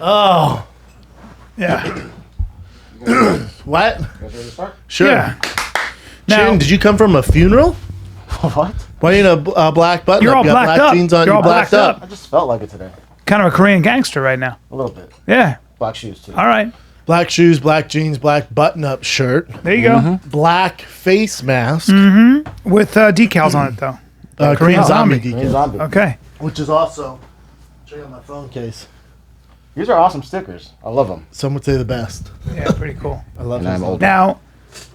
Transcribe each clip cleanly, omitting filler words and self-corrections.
Oh. Yeah. What? You guys ready to start? Sure. Yeah. Chin, did you come from a funeral? What? Why you in a black button? You're up? all You got blacked black up. jeans on. You're You all blacked blacked up. I just felt like it today. Kind of a Korean gangster right now. A little bit. Yeah. Black shoes, too. All right. Black shoes, black jeans, black button-up shirt, There you go. black face mask, With decals on it, though. Korean zombie Green decal, zombie. Okay. which is also. Check out my phone case. These are awesome stickers. I love them. Some would say the best. Yeah, pretty cool. I love And them. I'm old. Now,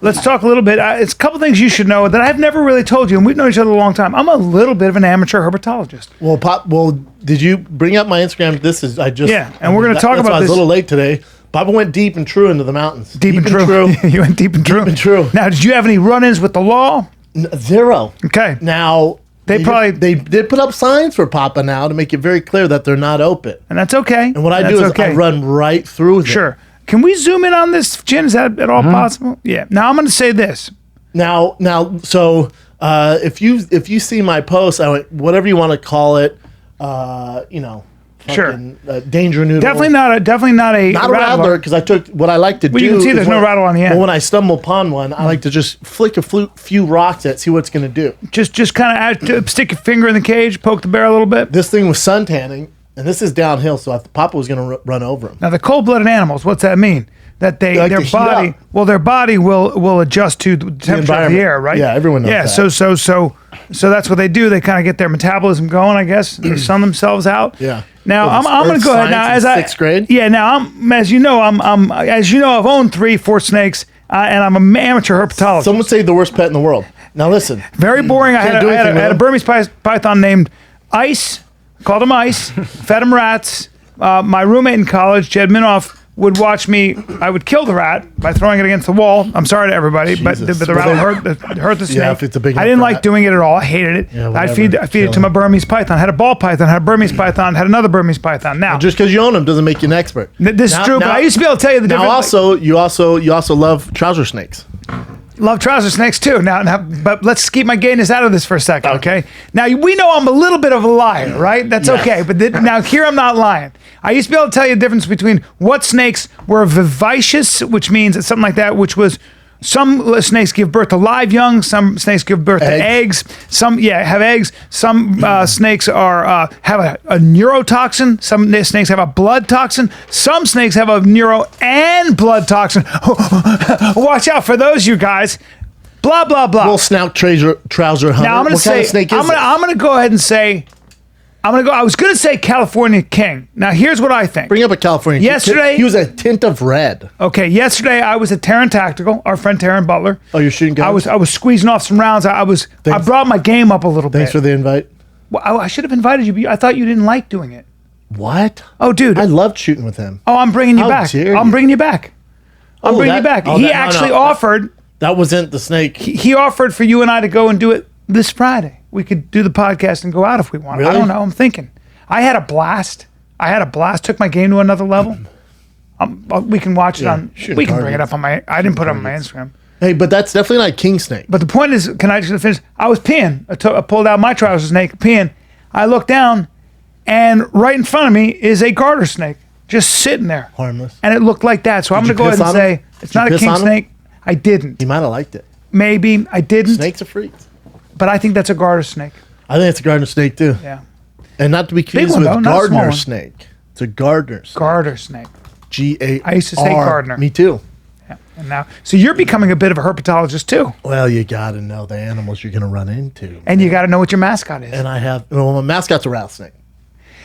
let's talk a little bit. It's a couple things you should know that I've never really told you, and we've known each other a long time. I'm a little bit of an amateur herpetologist. Well, Well, did you bring up my Instagram? This is I just. Yeah, and we're gonna talk that's about why I was this- a little late today. Papa went deep and true into the mountains. Deep and true. You went deep and true. Deep and true. Now, did you have any run-ins with the law? Zero. Okay. Now They probably- they did put up signs for Papa now to make it very clear that they're not open. And that's okay. And what I That's do is okay. I run right through them. Sure. Can we zoom in on this, Jen? Is that at all possible? Yeah. Now I'm going to say this. Now, so if you see my post, I went whatever you want to call it, Sure. danger noodle. Definitely not a Not a rattler because I took what I like to do. you can see is there's no when- rattle on the end. Well, when I stumble upon one, I like to just flick a few rocks at, see what it's going to do. Just kind of stick your finger in the cage, poke the bear a little bit. This thing was sun tanning, and this is downhill, so I thought Papa was going to run over him. Now the cold-blooded animals, what's that mean? That They like their to heat body, up. well, their body will adjust to the temperature of the environment. air, right? Yeah, everyone knows Yeah, that. so that's what they do. They kind of get their metabolism going, I guess. They sun themselves out. Yeah. Now Well, I'm going to go ahead now science as in sixth grade? Yeah. Now as you know, I've owned 3-4 snakes, and I'm an amateur herpetologist. Some would say the worst pet in the world. Now listen. Very boring. I Can't had do a anything with Burmese python named Ice. Called him Ice. Fed him rats. My roommate in college, Jed Minoff, would watch me. I would kill the rat by throwing it against the wall. I'm sorry to everybody, but Jesus. the rat hurt the snake. Yeah, if it's a big I enough didn't like rat. doing it at all. I hated it. Yeah, I'd whatever. feed it to my Burmese python. Had a ball python. Had a Burmese python. Had another Burmese python. Now, Just because you own them doesn't make you an expert. this is true, but I used to be able to tell you the Now difference. you also love trouser snakes. Love trouser snakes too. Now, but let's keep my gayness out of this for a second, okay? Now we know I'm a little bit of a liar, right? That's Yes. okay. But now here I'm not lying. I used to be able to tell you the difference between what snakes were vivacious, which means it's something like that, which was some snakes give birth to live young. Some snakes give birth to eggs. Some have eggs. Some snakes are have a neurotoxin. Some snakes have a blood toxin. Some snakes have a neuro and blood toxin. Watch out for those, you guys. Blah blah blah. Little snout trouser hunter. Now I'm going to What say kind of snake is it? I'm going to go ahead and say I was going to say California King. Now here's what I think. Bring up a California. Yesterday- he was a tint of red. Okay, yesterday I was at Terran Tactical, our friend Terran Butler. Oh, you're shooting guns? I was squeezing off some rounds. I brought my game up a little Thanks bit. for the invite. Well, I should have invited you, but I thought you didn't like doing it. What? Oh, dude. I loved shooting with him. Oh, I'm bringing you How back. dare I'm you. bringing you back. I'm bringing you back. He no, actually no. offered. That wasn't the snake. He offered for you and I to go and do it this Friday. We could do the podcast and go out if we want. I Really? don't know. I'm thinking. I had a blast. Took my game to another level. We can watch it on. shooting We can bring it targets. up on my. I didn't put it on my Instagram. Hey, but that's definitely not king snake. But the point is, can I just finish? I was peeing. I pulled out my trouser snake, peeing. I looked down, and right in front of me is a garter snake just sitting there. Harmless. And it looked like that. So I'm Did going to you go ahead piss and on him? say it's Did you not a piss king on him? snake. I didn't. He might have liked it. Maybe I didn't. Snakes are freaks. But I think that's a garter snake. I think it's a gardener snake too. Yeah. And not to be confused one, with though, not a small gardener one. snake. It's a gardener snake. Garter snake. G-A-R. I used to say gardener. Me too. Yeah. And now, so you're becoming a bit of a herpetologist too. Well, you got to know the animals you're going to run into. And you got to know what your mascot is. And I have, well, my mascot's a rattlesnake.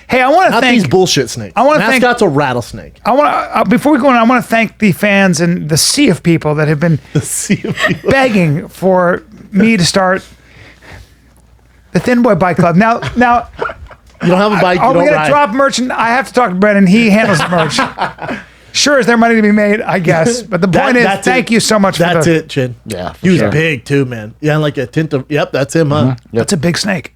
Hey, I want to Not thank. these bullshit snakes. I wanna thank- Mascot's a rattlesnake. I want to before we go on. I want to thank the fans and the sea of people that have been See if you- begging for me to start the Thin Boy Bike Club. Now, You don't have a bike, are you we don't going to ride. drop merch? I have to talk to Brennan. He handles the merch. Sure, is there money to be made? I guess. But the point is, that's thank it. you so much for That's the. it, Chin. Yeah, for He was sure. big too, man. Yeah, like a tint of, yep, that's him, huh? That's a big snake.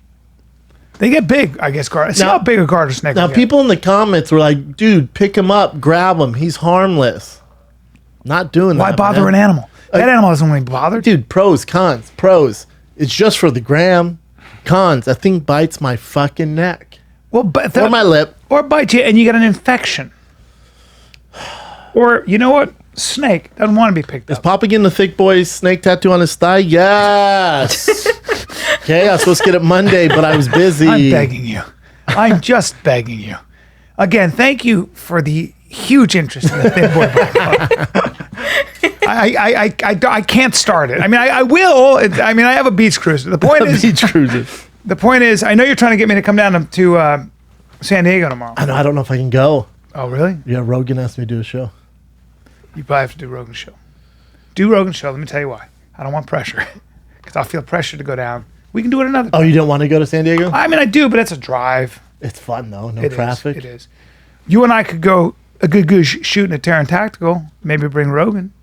They get big, I guess. See Now- how big a garter snake Now, will get. people in the comments were like, dude, pick him up, grab him. He's harmless. Not doing Why that. bother man. an animal? That animal doesn't want to be bothered. Dude, pros, cons, pros. It's just for the gram. Cons, that thing bites my fucking neck. Well, but Or my lip. or bite you, and you get an infection. Or, you know what? Snake doesn't want to be picked Is up. Papa getting the thick boy's snake tattoo on his thigh? Yes. Okay, I was supposed to get it Monday, but I was busy. I'm begging you. I'm just begging you. Again, thank you for the huge interest in the Thin Boy Bike Club. I can't start it. I mean, I will. I mean, I have a beach cruiser. The point is, Beach cruiser. the point is, I know you're trying to get me to come down to San Diego tomorrow. I don't know if I can go. Oh, really? Yeah, Rogan asked me to do a show. You probably have to do Rogan's show. Do Rogan's show. Let me tell you why. I don't want pressure. Because I'll feel pressure to go down. We can do it another time. Oh, you don't want to go to San Diego? I mean, I do, but it's a drive. It's fun though. No It is. traffic. It is. You and I could go a good shooting at Terran Tactical. Maybe bring Rogan.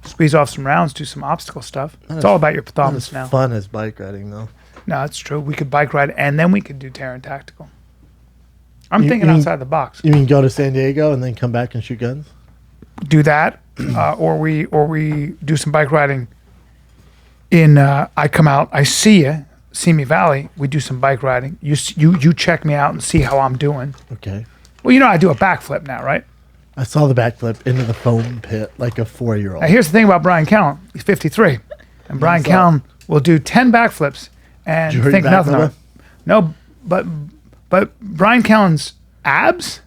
Squeeze off some rounds. Do some obstacle stuff. It's all about your Not pathology as now. fun as bike riding though. No, it's true. We could bike ride and then we could do Terran Tactical. I'm You- thinking you mean- outside the box. You mean go to San Diego and then come back and shoot guns? Do that, or we do some bike riding. In I come out, I see you, Simi Valley. We do some bike riding. You check me out and see how I'm doing. Okay. Well, you know I do a backflip now, right? I saw the backflip into the foam pit like a 4-year-old. Now here's the thing about Bryan Callen. He's 53, and Bryan saw Callen will do 10 backflips and Did you hurt think your back, nothing of it. Bubba? No, but Bryan Callen's abs.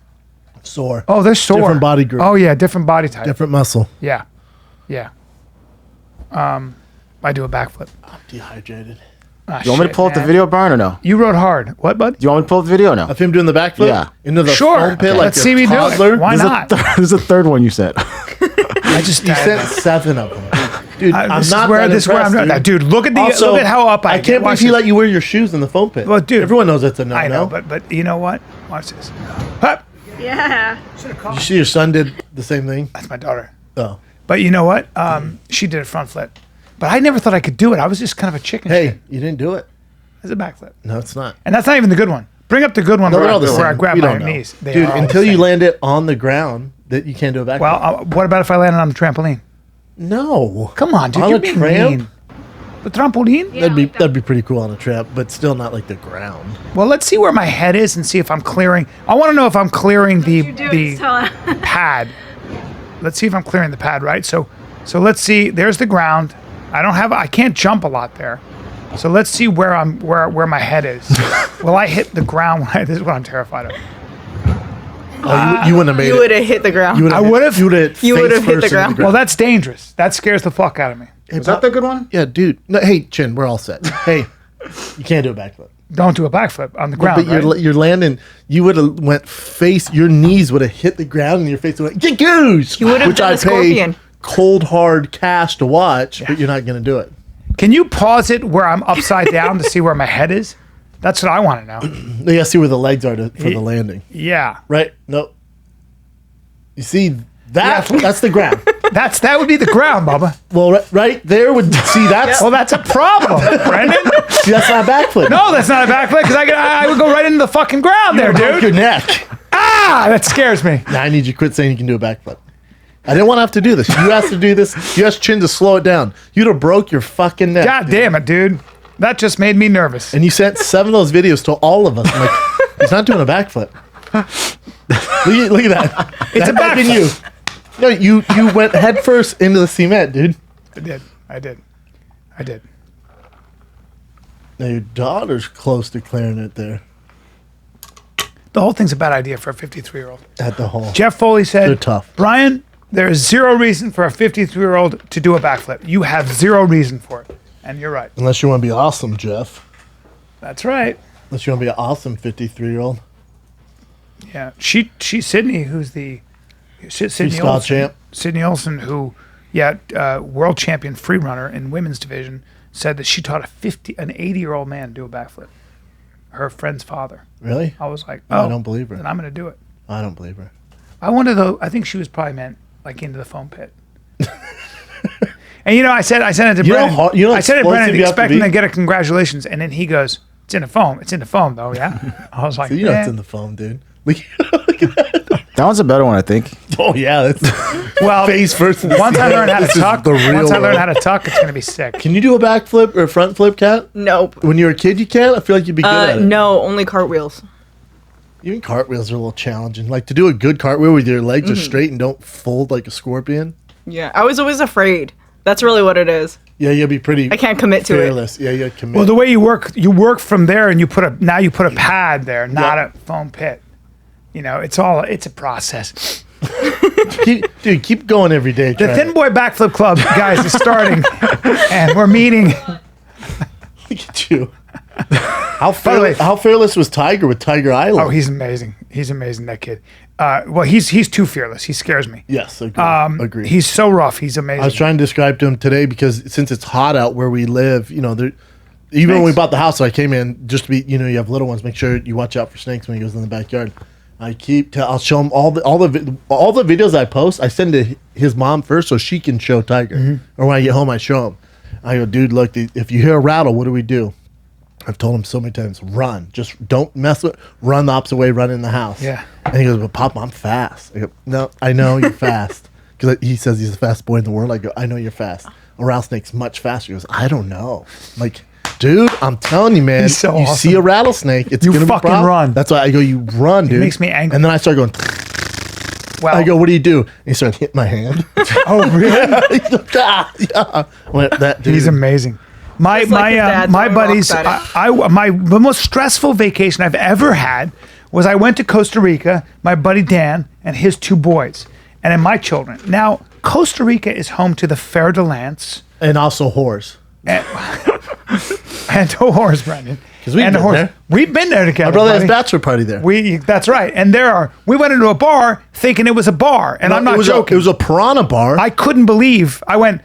Sore. Oh, they're sore. Different body group. Oh yeah, different body type. Different muscle. Yeah. I do a backflip. I'm dehydrated. Ah, You want me to shit, pull up the man. video, Brian, or no? You rode hard. What, bud? Do you want me to pull up the video now? Of him doing the backflip? Yeah. Into the Sure. foam pit Okay. like Let's a see me do it. toddler? Why not? There's a third one you said. I just You sent 7 of them. Dude, I'm this not is where that this is where I'm impressed, dude. Look at the Also, look at how up I I get. can't Watch believe he this. let you wear your shoes in the foam pit. Well, dude. Everyone knows that's a no-no. I know, but you know what? Watch this. Hup. Yeah. You see your son did the same thing? That's my daughter. Oh. But you know what? She did a front flip. But I never thought I could do it. I was just kind of a chicken Hey, shit. you didn't do it. It's a backflip. No, it's not. And that's not even the good one. Bring up the good one No, where, they're all the where I same. grab You my don't know. knees. They Dude, are all until the you same. land it on the ground, that you can't do a backflip. Well, what about if I landed on the trampoline? No. Come on, dude. On You're a being tramp? mean. The trampoline? Yeah. That'd be pretty cool on a trap, but still not like the ground. Well, let's see where my head is and see if I'm clearing. I want to know if I'm clearing You do it, the just tell her. pad. Let's see if I'm clearing the pad, right? So let's see. There's the ground. I can't jump a lot there. So let's see where my head is. Will I hit the ground? This is what I'm terrified of. Oh, you wouldn't have made You it. would have hit the ground. I would've. You would have. You would've hit the ground. Well, that's dangerous. That scares the fuck out of me. Is that the good one? Yeah, dude. No, hey, Chin, we're all set. Hey, you can't do a backflip. Don't do a backflip on the ground, But right? you're landing. You would have went face. Your knees would have hit the ground, and your face would have goose. You would have done a scorpion. Cold hard cash to watch, but you're not going to do it. Can you pause it where I'm upside down to see where my head is? That's what I want to know. You got to see where the legs are for the landing. Yeah. Right? No. You see that? Yeah. That's the ground. That would be the ground, Bubba. Well, right there would see that's Well, that's a problem, Brendan. see, that's not a backflip. No, that's not a backflip because I would go right into the fucking ground there, Broke your dude. neck. Ah, that scares me. Now I need you to quit saying you can do a backflip. I didn't want to have to do this. You asked to do this. You asked Chin to slow it down. You'd have broke your fucking neck. God damn it, dude. That just made me nervous. And you sent 7 of those videos to all of us. I'm like, he's not doing a backflip. Look at that. It's a That might have been backflip. you. No, you went head first into the cement, dude. I did. Now your daughter's close to clearing it there The whole thing's a bad idea for a 53-year-old. at the hole. Jeff Foley said, They're tough. Brian, there is zero reason for a 53-year-old to do a backflip. You have zero reason for it. And you're right. Unless you want to be awesome, Jeff. That's right. Unless you want to be an awesome 53-year-old. Yeah. She's Sydney, who's the Sydney Freestyle Olson. champ. Sydney Olson, who, world champion free runner in women's division, said that she taught an 80-year-old man do a backflip. Her friend's father. Really? I was like, I oh, don't believe her. then I'm going to do it. I don't believe her. I wonder though. I think she was probably meant like into the foam pit. And I sent it to You know Brennan. how- you know how I sent it to explosive Brennan you have to expecting be? to get a congratulations, and then he goes, "It's in the foam. It's in the foam, though." Yeah. I was like, So you know "Eh." it's in the foam, dude. Look at that. That one's a better one, I think. Oh, yeah. That's Well, face first. in the once I cement. learn how to This is tuck, the real once I learn world. how to tuck, it's gonna be sick. Can you do a backflip or a front flip, Kat? Nope. When you were a kid, you can't? I feel like you'd be good at it. No, only cartwheels. Even cartwheels are a little challenging. Like to do a good cartwheel with your legs are straight and don't fold like a scorpion. Yeah, I was always afraid. That's really what it is. Yeah, you'll be pretty. I can't commit to fearless. Yeah, you commit. Well, the way you work from there, and you put a pad there, not a foam pit. You know, it's a process. Keep going every day. The Thin Boy Backflip Club, guys, is starting, and we're meeting. Look at you. How fearless was Tiger with Tiger Island? Oh, he's amazing. He's amazing, that kid. Well, he's too fearless. He scares me. Yes, agree. He's so rough. He's amazing. I was trying to describe to him today because since it's hot out where we live, you know, even when we bought the house, I came in just to be, you know, you have little ones. Make sure you watch out for snakes when he goes in the backyard. I'll show him all the videos I post. I send to his mom first so she can show Tiger. Or when I get home, I show him. I go, dude, look, if you hear a rattle, what do we do? I've told him so many times, run. Just don't mess with. Run the opposite way. Run in the house. Yeah. And he goes, but Papa, I'm fast. I go, no, I know you're fast. Because he says he's the fastest boy in the world. I go, I know you're fast. A rattlesnake's much faster. He goes, I don't know. I'm like, dude, I'm telling you, man. He's so you awesome. see a rattlesnake, it's You gonna be fucking problem. run. That's why I go, you run, dude. It makes me angry. And then I start going. Well, I go, what do you do? And he started hitting my hand. oh really? Yeah. I went, that dude. He's amazing. My Just like his dad my throwing buddies. rocks at him. The most stressful vacation I've ever had was I went to Costa Rica. My buddy Dan and his 2 boys, and then my children. Now Costa Rica is home to the Fer de Lance And also whores. and the horse, Brendan. 'Cause we've and the been horse. there. We've been there together. My brother has buddy. bachelor party there. That's right. And we went into a bar thinking it was a bar, and I'm not it was joking. it was a piranha bar. I couldn't believe. I looked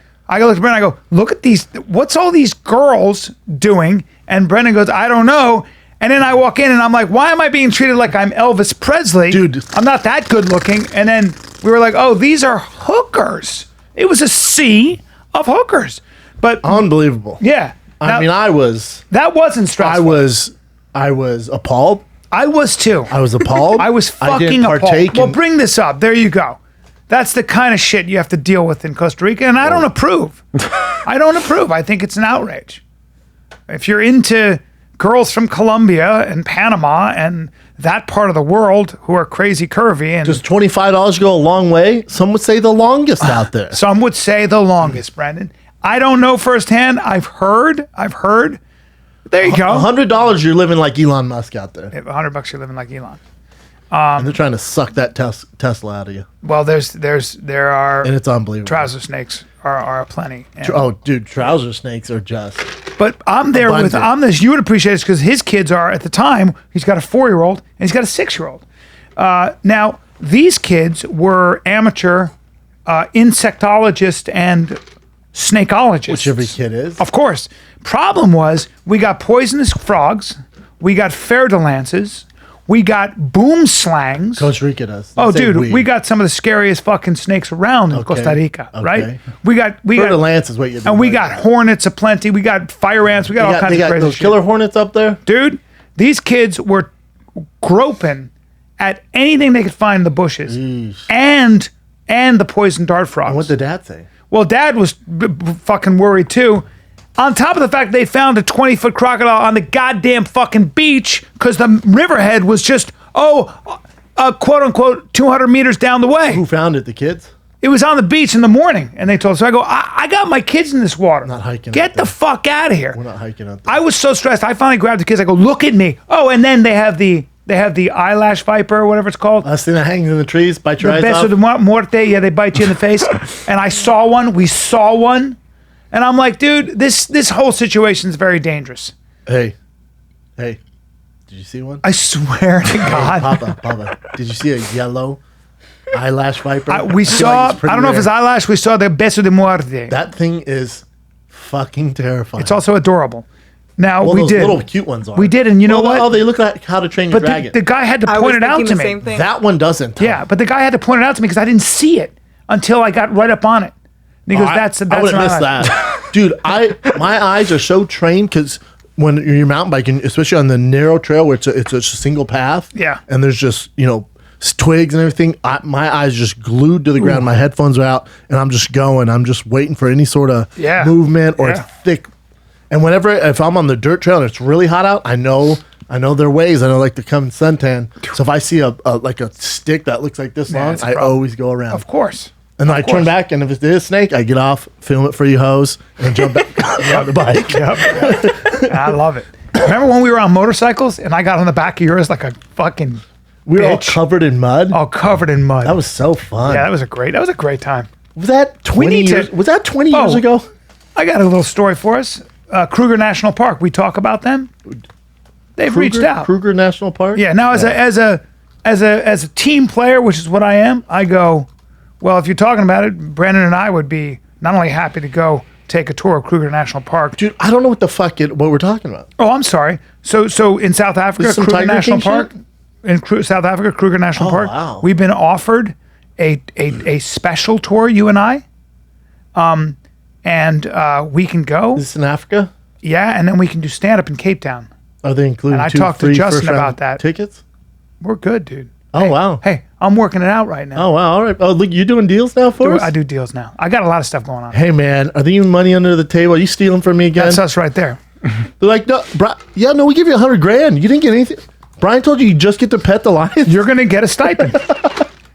at Brendan, I go, look at these, what's all these girls doing? And Brendan goes, I don't know. And then I walk in and I'm like, why am I being treated like I'm Elvis Presley? Dude. I'm not that good looking. And then we were like, oh, these are hookers. It was a sea of hookers. But Unbelievable. yeah. I mean, that wasn't stressful. I was appalled. I was too. I was appalled. I was I didn't fucking appalled. partake Well, in- bring this up. There you go. That's the kind of shit you have to deal with in Costa Rica, and I don't approve. I don't approve. I think it's an outrage. If you're into girls from Colombia and Panama and that part of the world who are crazy curvy, and Does $25 go a long way? Some would say the longest out there. some would say the longest, Brendan. I don't know firsthand. I've heard. There you go. $100, you're living like Elon Musk out there. $100, you're living like Elon. And they're trying to suck that Tesla out of you. Well, there are And it's unbelievable. trouser snakes are plenty. And- Oh, dude, trouser snakes are just. But I'm there with Abundant. you would appreciate this because his kids are at the time. He's got a 4-year-old and he's got a 6-year-old. Now these kids were amateur insectologists and snakeologists. Which every kid is. Of course. Problem was we got poisonous frogs, we got fer de lances, we got boom slangs. Costa Rica does. Oh, Say dude, we got some of the scariest fucking snakes around in Costa Rica, right? Okay. We got Fer de Lance is what you're and we got hornets aplenty. We got fire ants. We got all kinds they of got crazy those shit. killer hornets up there. Dude, these kids were groping at anything they could find in the bushes, and the poison dart frogs. What'd the dad say? Well, Dad was fucking worried too. On top of the fact they found a 20-foot crocodile on the goddamn fucking beach because the riverhead was just, quote unquote, 200 meters down the way. Who found it? The kids? It was on the beach in the morning, and they told us. So I go, I got my kids in this water. Not hiking Get out the there. fuck out of here. We're not hiking out there. I was so stressed. I finally grabbed the kids. I go, look at me. Oh, and then they have the eyelash viper or whatever it's called. Last thing that hangs in the trees, bite your The eyes beso off. de muerte. Yeah, they bite you in the face. And I saw one. We saw one. And I'm like, dude, this whole situation is very dangerous. Hey, did you see one? I swear to God. Papa, did you see a yellow eyelash viper? We I feel saw, like it's pretty I don't know if rare. it's eyelash, we saw the beso de muerte. That thing is fucking terrifying. It's also adorable. Now, well, we those did. little cute ones are. We did, and you know what? Oh, they look like How to Train Your But Dragon. the guy had to I point was it out thinking to the me. same thing. That one doesn't. Yeah, but the guy had to point it out to me because I didn't see it until I got right up on it. And he goes, that's I would an have missed eyelash. that. Dude, my eyes are so trained because when you're mountain biking, especially on the narrow trail where it's a single path, Yeah. and there's just twigs and everything, my eyes are just glued to the ground. My headphones are out, and I'm just going. I'm just waiting for any sort of Yeah. movement or Yeah. it's thick. And if I'm on the dirt trail and it's really hot out, I know I know their ways. I know like to come suntan. So if I see a like a stick that looks like this long, that's a I problem. always go around. Of course. And then I turn back, and if it is a snake, I get off, film it for you hoes, and then jump back on the bike. Yep. I love it. Remember when we were on motorcycles and I got on the back of yours like a fucking We were all bitch? covered in mud. All covered in mud. That was so fun. yeah, that was a great time. Was that 20 need to- years? Was that 20 years Oh. ago? I got a little story for us. Kruger National Park. We talk about them. They've reached out. Kruger National Park? Yeah. Now, as a team player, which is what I am, I go. Well, if you're talking about it, Brandon and I would be not only happy to go take a tour of Kruger National Park. Dude, I don't know what the fuck what we're talking about. Oh, I'm sorry. So in South Africa, This some Kruger Tiger National King Park. shit? In South Africa, Kruger National Park. Wow. We've been offered a special tour, you and I. And we can go. Is this in Africa? Yeah, and then we can do stand up in Cape Town. Are they including And I two talked to free Justin first round about that. tickets? We're good, dude. Oh, wow. Hey, I'm working it out right now. Oh, wow. All right. Oh, look, you're doing deals now for us? I do deals now. I got a lot of stuff going on. Hey, man, are there even money under the table? Are you stealing from me again? That's us right there. They're like, no, no, we give you $100,000. You didn't get anything. Brian told you just get to pet the lions. You're gonna get a stipend.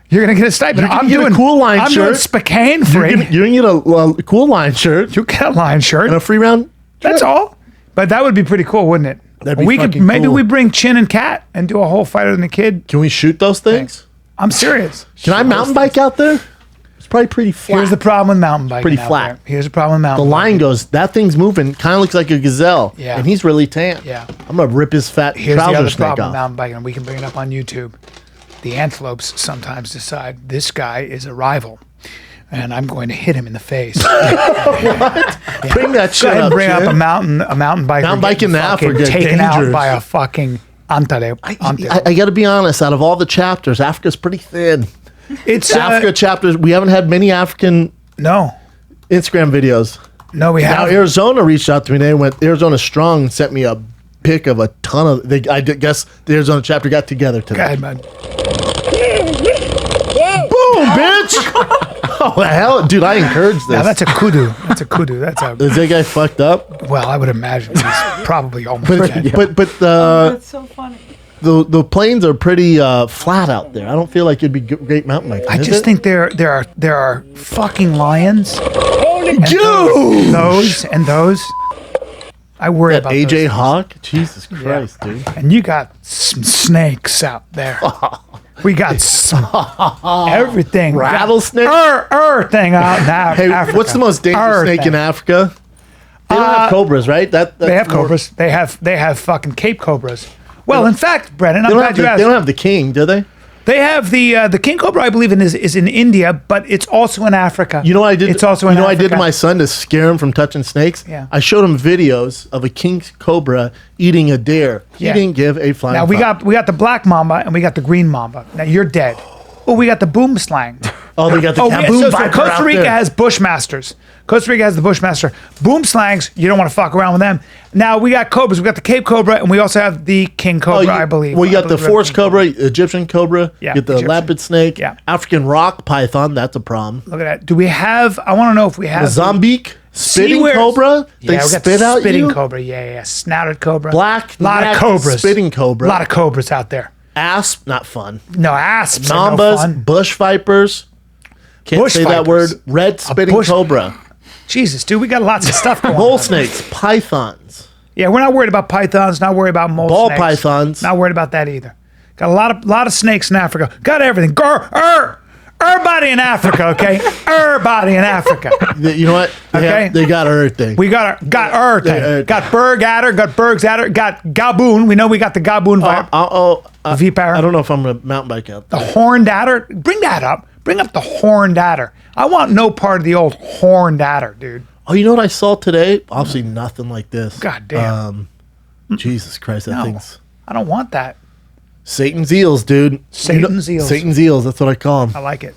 You're gonna get a stipend. You're gonna I'm get a doing Cool Line I'm shirt. doing Spokane free. You're going to get a Cool Line shirt You get a line shirt. and a free round. That's all. But that would be pretty cool, wouldn't it? That'd be we could fucking maybe cool. we bring Chin and Cat and do a whole Fighter and the Kid. Can we shoot those things? I'm serious. Can I mountain bike out there? It's probably pretty flat. Here's the problem with mountain biking. pretty out flat. there. Here's the problem with The mountain line biking. goes, that thing's moving, kind of looks like a gazelle. Yeah. And he's really tan. Yeah. I'm going to rip his fat Here's the trouser other snake problem with off. mountain biking, and we can bring it up on YouTube. The antelopes sometimes decide this guy is a rival, and I'm going to hit him in the face. Bring that Go shit ahead and up, bring up Chin. a mountain biker. Mountain biking in fucking Africa, taken out dangerous. by a fucking antelope. I got to be honest, out of all the chapters, Africa's pretty thin. It's Africa chapters, we haven't had many African no, Instagram videos. we Now, have. Arizona reached out to me. They went, Arizona Strong and sent me a pic of a ton of, I guess the Arizona chapter got together Go today. ahead, bud. Boom, bitch! Oh, the hell? Dude, I encourage this. Now that's a kudu. That's a kudu. That's a. Is that guy fucked up? Well, I would imagine he's probably almost dead. But That's so funny. the plains are pretty flat out there. I don't feel like it'd be great mountain biking. I is just it? think there are fucking lions. Dude! Those and those. I worry That about AJ those. Hawk? Jesus Christ, dude. And you got some snakes out there. We got some everything. We got Rattlesnake? thing out in Hey, Africa. what's the most dangerous snake in Africa? They don't have cobras, right? They They have cobras. They have fucking Cape cobras. Well, in fact, Brennan, They I'm don't, glad have you the, asked. they don't have the king, do they? They have the king cobra, I believe, is in India, but it's also in Africa. You know what I did? It's also you in know what I did to Africa. my son to scare him from touching snakes? Yeah. I showed him videos of a king cobra eating a deer. He Yeah. didn't give a flying Now we fuck. got the black mamba and we got the green mamba. Now you're dead. Oh, we got the boom slang. Oh, they got the Oh, kaboom so viper Costa out Rica there. has bushmasters. Costa Rica has the bushmaster. Boom slangs, you don't want to fuck around with them. Now we got cobras. We got the Cape Cobra, and we also have the king cobra, I believe. Well, you I got the believe we have forest king cobra, Egyptian cobra. Yeah, You get the Egyptian. leopard snake. Yeah. African rock python. That's a problem. Look at that. Do we have? I want to know if we have The Zombique spitting where- cobra. Yeah, They we got spit the out spitting you. cobra. Yeah, snouted cobra. Black lot of neck cobras. spitting cobra. A lot of cobras out there. Asp, not fun. No asps. are no Mambas, fun. bush vipers. Can't Bush say that vipers. word. Red spitting bush- cobra. Jesus, dude, we got lots of stuff going Mole on. snakes, pythons. Yeah, we're not worried about pythons. Not worried about mole Ball snakes. pythons. Not worried about that either. Got a lot of snakes in Africa. Got everything. Everybody in Africa, okay? Everybody in Africa. You know what? Okay. They got everything. We got everything. Yeah, Got Berg Adder, got Berg's Adder, got Gaboon. We know we got the Gaboon Vipar. I don't know if I'm gonna mountain bike out The there. horned adder. Bring that up. Bring up the horned adder. I want no part of the old horned adder, dude. Oh, you know what I saw today? Obviously, nothing like this. God damn. Jesus Christ, that No, thing's I don't want that. Satan's eels, dude. Satan's eels. Satan's eels. That's what I call them. I like it.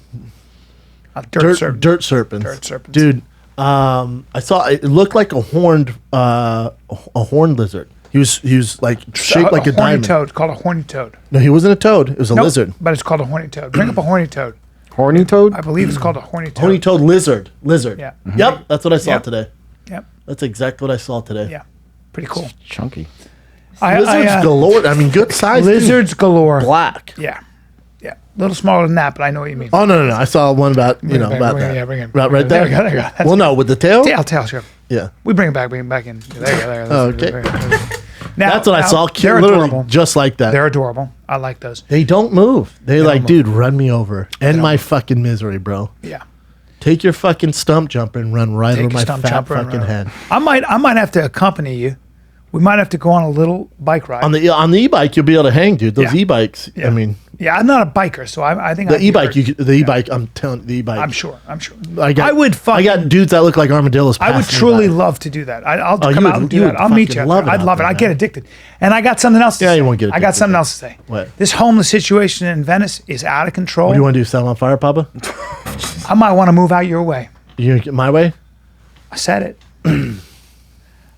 Dirt serpent. Dirt serpents. Dirt serpents. Dude. I saw it looked like a horned lizard. He was like shaped like a horny diamond. toad. Called a horny toad. No, he wasn't a toad. It was a Nope, lizard. but it's called a horny toad. Bring up a horny toad. Horny toad? I believe it's called a horny toad. Horny toad lizard. Yeah. Yep, that's what I saw Yep. today. Yep. That's exactly what I saw today. Yeah. Pretty cool. Chunky. Lizards galore. I mean, good size. Lizards galore. Black. Yeah. Yeah. A little smaller than that, but I know what you mean. Oh, no. I saw one about, Bring it back, about bring it, that. yeah, bring it. Right there? There we go. That's Well, no, with the tail? Tail, sure. Yeah. We bring it back in. There you go, there. Oh, okay. Now, That's what I saw. They're Literally adorable. just like that. They're adorable. I like those. They don't move. They're like, move. dude, run me over. End my fucking misery, bro. Yeah. Take your fucking stump jumper and run right over my fat fucking head. I might have to accompany you. We might have to go on a little bike ride. On the e-bike, you'll be able to hang, dude. Those Yeah. e-bikes, Yeah. I mean... Yeah, I'm not a biker, so I think The I'd be e-bike, hurt. I'm telling the e-bike. I'm sure. I got dudes that look like armadillos. I would passing me truly by. love to do that. I'll Oh, come you out would- and do you that. would I'll meet you. fucking love it I'd out love it. there, I get man. addicted. And I got something else to Yeah, say. you won't get I got addicted, something but- else to say. What? This homeless situation in Venice is out of control. What do you want to do? Set them on fire, Papa? I might want to move out your way. You gonna get my way? I said it.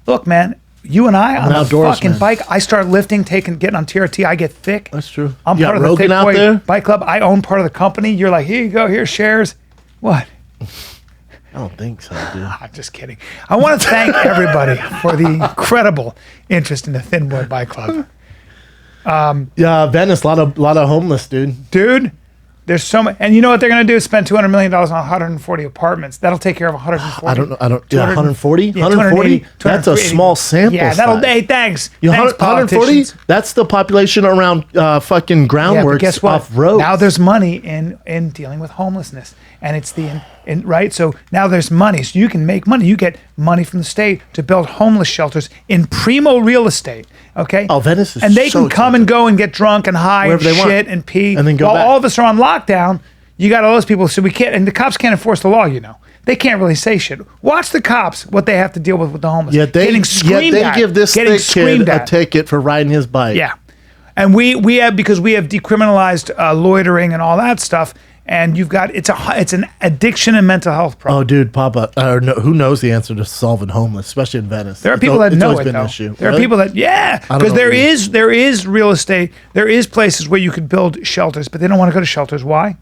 Look, man, you and I on the outdoors, fucking man. bike. I start lifting, getting on TRT. I get thick. That's true. I'm You part got of the Rogan Thick out Boy there? Bike Club. I own part of the company. You're like, here you go. Here's shares. What? I don't think so, dude. I'm just kidding. I want to thank everybody for the incredible interest in the Thin Boy Bike Club. Yeah, Venice, a lot of homeless, dude. Dude, there's so much. And you know what they're going to do? Spend $200 million on 140 apartments. That'll take care of 140. I don't know. Yeah, 140? Yeah, 140? 280, That's a 280. small sample Yeah, that'll. size. Hey, thanks. You Thanks, 140? politicians. That's the population around fucking Yeah, but groundworks guess what? off roads. Now there's money in dealing with homelessness, and it's right. So now there's money, so you can make money. You get money from the state to build homeless shelters in primo real estate. Okay. Oh, Venice is and they so can come and go and get drunk and high Wherever and they want. shit and pee, And then go while back. all of us are on lockdown. You got all those people, so we can't, and the cops can't enforce the law. You know, they can't really say shit. Watch the cops, what they have to deal with the homeless. Yet they at, give this getting thick kid screamed a at. ticket for riding his bike. Yeah, and we have, because we have decriminalized loitering and all that stuff, and you've got it's an addiction and mental health problem. Oh, dude, Papa, who knows the answer to solving homeless, especially in Venice? There are people that it's know always it been though. an issue. There are Really? people that don't because know there what it is real estate. There is places where you could build shelters, but they don't want to go to shelters. Why?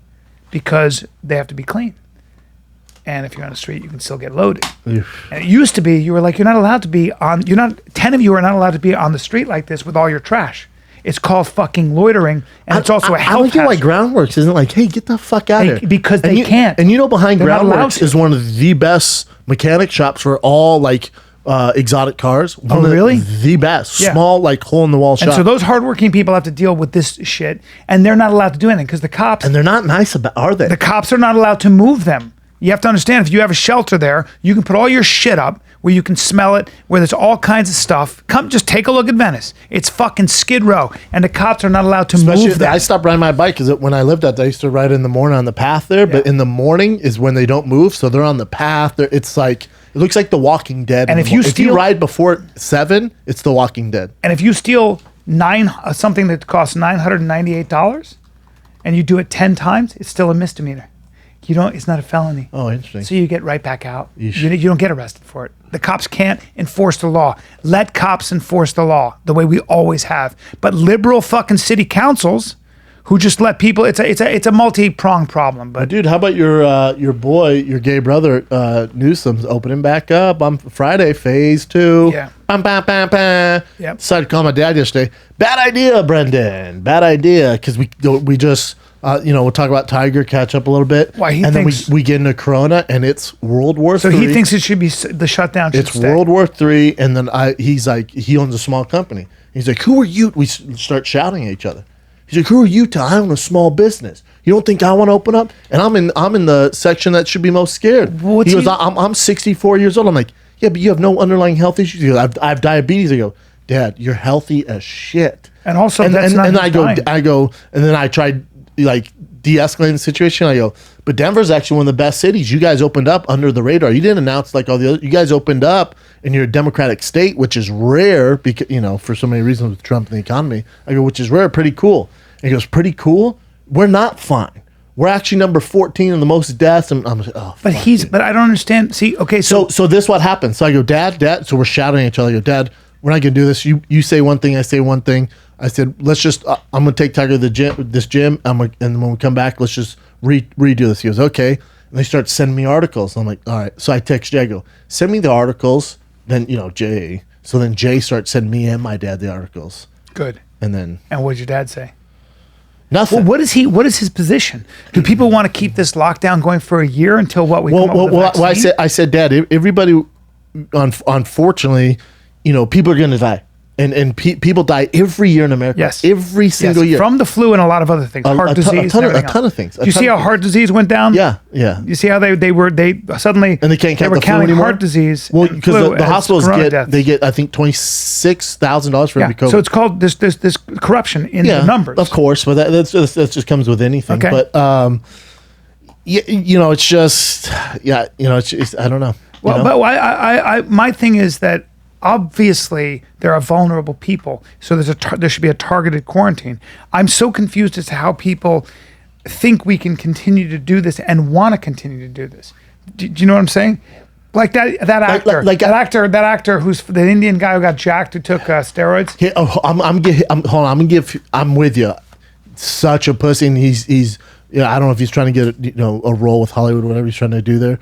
Because they have to be clean. And if you're on the street, you can still get loaded. Oof. And it used to be you were like, you're not allowed to be on. 10 of you are not allowed to be on the street like this with all your trash. It's called fucking loitering, and it's also a I health don't get why hazard. Groundworks isn't like, hey, get the fuck out of here. Because And they can't. And you know, behind They're not allowed Groundworks to. is one of the best mechanic shops for all like exotic cars. One of really? The best. Yeah. Small, like hole in the wall shop. And so those hardworking people have to deal with this shit, and they're not allowed to do anything because the cops. And they're not nice about, are they? The cops are not allowed to move them. You have to understand, if you have a shelter there, you can put all your shit up where you can smell it, where there's all kinds of stuff. Come, just take a look at Venice. It's fucking Skid Row, and the cops are not allowed to move them. I stopped riding my bike because when I lived out there, I used to ride in the morning on the path there. But Yeah. in the morning is when they don't move, so they're on the path. It's like it looks like The Walking Dead. And in if the you if you steal- ride before 7, it's The Walking Dead. And if you steal something that costs $998, and you do it 10 times, it's still a misdemeanor. It's not a felony. Oh, interesting. So you get right back out. Yeesh. You don't get arrested for it. The cops can't enforce the law. Let cops enforce the law the way we always have. But liberal fucking city councils who just let people, it's a multi-pronged problem. But Dude, how about your boy, your gay brother, Newsom's opening back up on Friday, phase 2. Yeah. Bam, bam, bam, bam. Yep. Decided to call my dad yesterday. Bad idea, Brendan. Bad idea. Because we just, we'll talk about Tiger, catch up a little bit. Why, he and thinks- then we get into Corona, and it's World War so III. he thinks it should be, the shutdown should It's stay. World War III, and then he's like, he owns a small company. He's like, who are you? We start shouting at each other. He's like, who are you to? I own a small business. You don't think I want to open up? And I'm in the section that should be most scared. Well, what's he goes, he- I'm 64 years old. I'm like, yeah, but you have no underlying health issues. He goes, I have diabetes. I go, Dad, you're healthy as shit. And also, and that's not and his I go, and then I tried like de-escalating the situation. I go, but Denver's actually one of the best cities. You guys opened up under the radar. You didn't announce like all the other. You guys opened up in your Democratic state, which is rare because for so many reasons with Trump and the economy. I go, which is rare, pretty cool. And he goes, pretty cool. We're not fine. We're actually number 14 in the most deaths. And I'm like, oh, But fuck, dude. but I don't understand. See, okay, so So this what happens. So I go, Dad. So we're shouting at each other. I go, Dad, we're not gonna do this. You say one thing, I say one thing. I said, let's just. I'm gonna take Tiger to this gym. And when we come back, let's just redo this. He goes, okay. And they start sending me articles. I'm like, all right. So I text Jay. I go, send me the articles. Then Jay. So then Jay starts sending me and my dad the articles. Good. And then And what did your dad say? nothing. Well, what is his position? Do people want to keep this lockdown going for a year until what we come up with a vaccine? I said, Dad, everybody, unfortunately, people are going to die. And people die every year in America. Yes. Every single year. From the flu and a lot of other things. Heart disease. A ton of things. Do you see how heart disease went down? Yeah. You see how they suddenly And they can't count were the flu counting anymore? heart disease. Well, and because flu the as hospitals corona get, deaths. they get, I think, $26,000 for every COVID. So it's called this corruption in the numbers. Of course, but that just comes with anything. Okay. But it's just it's I don't know. Well, but I my thing is that obviously there are vulnerable people, so there should be a targeted quarantine. I'm so confused as to how people think we can continue to do this and want to continue to do this. Do you know what I'm saying? Like that actor, that actor who's the Indian guy who got jacked, who took steroids. I'm with you. Such a pussy, and he's I don't know if he's trying to get a role with Hollywood or whatever he's trying to do there.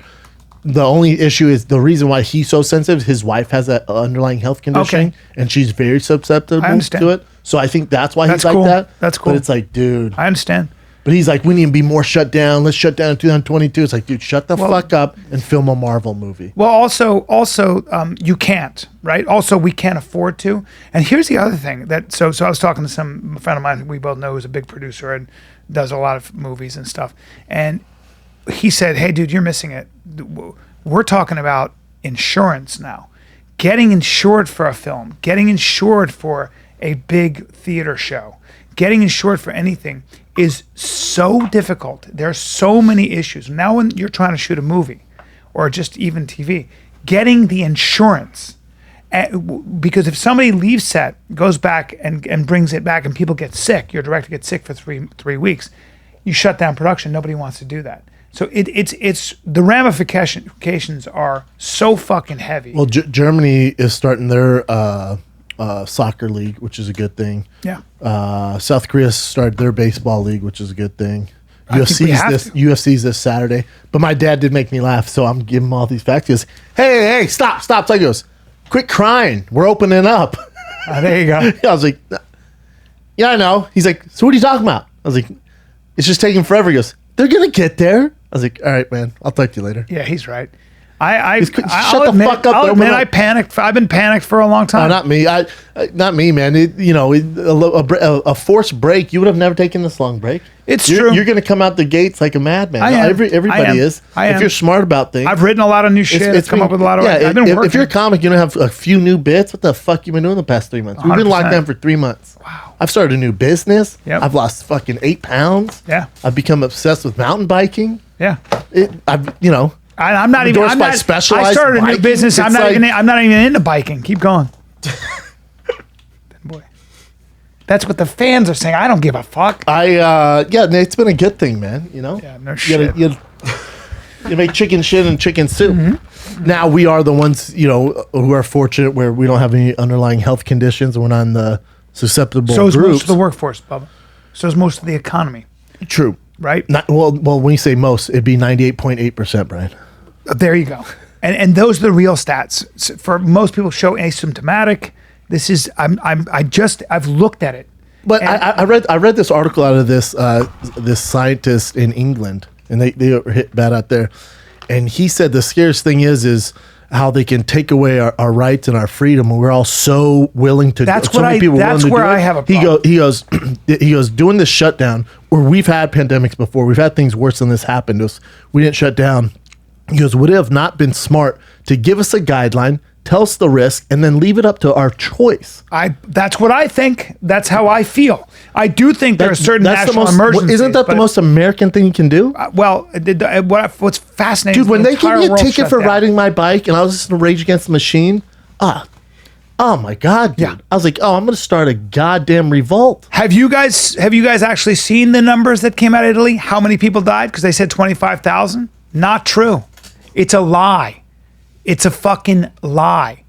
The only issue is the reason why he's so sensitive. His wife has that underlying health condition, and she's very susceptible to it. So I think that's why he's cool. like that. That's cool. But it's like, dude, I understand. But he's like, we need to be more shut down. Let's shut down in 2022. It's like, dude, shut the fuck up and film a Marvel movie. Well, also, you can't, right? Also, we can't afford to. And here's the other thing so I was talking to a friend of mine who we both know who's a big producer and does a lot of movies and stuff. And he said, hey, dude, you're missing it. We're talking about insurance now. Getting insured for a film, getting insured for a big theater show, getting insured for anything is so difficult. There are so many issues. Now when you're trying to shoot a movie or just even TV, getting the insurance, because if somebody leaves set, goes back and brings it back and people get sick, your director gets sick for three weeks, you shut down production. Nobody wants to do that. So it's the ramifications are so fucking heavy. Well, Germany is starting their soccer league, which is a good thing. Yeah. South Korea started their baseball league, which is a good thing. UFC's this Saturday. But my dad did make me laugh, so I'm giving him all these facts. He goes, hey, stop. So he goes, quit crying. We're opening up. There you go. I was like, yeah, I know. He's like, so what are you talking about? I was like, it's just taking forever. He goes, they're going to get there. I was like, all right, man, I'll talk to you later. Yeah, he's right. Shut the fuck up. I'll admit I panicked. I've been panicked for a long time. Not me. Not me, man. A forced break. You would have never taken this long break. It's true. You're going to come out the gates like a madman. Everybody is. If you're smart about things. I've written a lot of new shit. It's come up with a lot of. I've been working. If you're a comic, you don't have a few new bits. What the fuck you been doing the past 3 months? We've been locked down for 3 months. Wow. I've started a new business. Yep. I've lost fucking 8 pounds. Yeah. I've become obsessed with mountain biking. Yeah. I'm not even. I started a new business. I'm not even into biking. Keep going. Boy, that's what the fans are saying. I don't give a fuck. It's been a good thing, man. Yeah, no shit. You make chicken shit and chicken soup. Mm-hmm. Now we are the ones, who are fortunate where we don't have any underlying health conditions and we're not in the susceptible so is groups. most of the workforce, Bubba. So is most of the economy. True. Right? Well, when you say most, it'd be 98.8%, Brian. There you go. And those are the real stats. For most people show asymptomatic. This is I've looked at it. But I read this article out of this scientist in England, and they were hit bad out there, and he said the scariest thing is how they can take away our rights and our freedom, and we're all so willing to. That's where I have a problem. He goes doing this shutdown where we've had pandemics before, we've had things worse than this happen to us. We didn't shut down. He goes, would it have not been smart to give us a guideline, tell us the risk, and then leave it up to our choice? That's what I think. That's how I feel. I do think there are certain national emergencies. Isn't that the most American thing you can do? What's fascinating, dude, when they gave me a ticket for riding my bike and I was listening to Rage Against the Machine, oh my God, dude. Yeah. I was like, I'm going to start a goddamn revolt. Have you guys actually seen the numbers that came out of Italy? How many people died? Because they said 25,000. Not true. It's a lie. It's a fucking lie.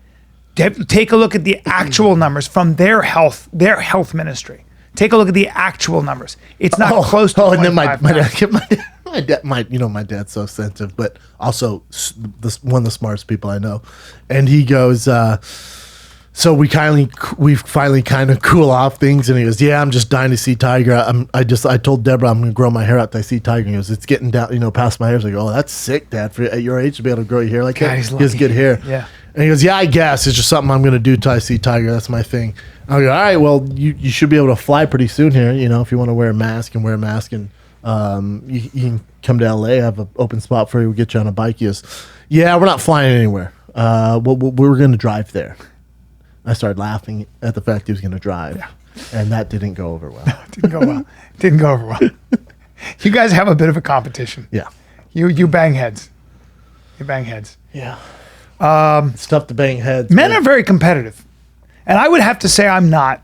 Take a look at the actual numbers from their health ministry. Take a look at the actual numbers. It's not close to. And then my dad, my dad's so sensitive, but also one of the smartest people I know. And he goes, So we finally kind of cool off things, and he goes, "Yeah, I'm just dying to see Tiger. I told Deborah I'm gonna grow my hair out till I see Tiger." And he goes, "It's getting down, past my hair." I was like, "Oh, that's sick, Dad. At your age to be able to grow your hair like that, he has good hair." Yeah. And he goes, "Yeah, I guess it's just something I'm gonna do till I see Tiger. That's my thing." I go, "All right, well, you should be able to fly pretty soon here. If you want to wear a mask and you can come to LA. I have an open spot for you. We'll get you on a bike." He goes, "Yeah, we're not flying anywhere. We're gonna drive there." I started laughing at the fact he was going to drive, and that didn't go over well. Didn't go over well. You guys have a bit of a competition. Yeah. You bang heads. You bang heads. Yeah. It's tough to bang heads. Men are very competitive. And I would have to say I'm not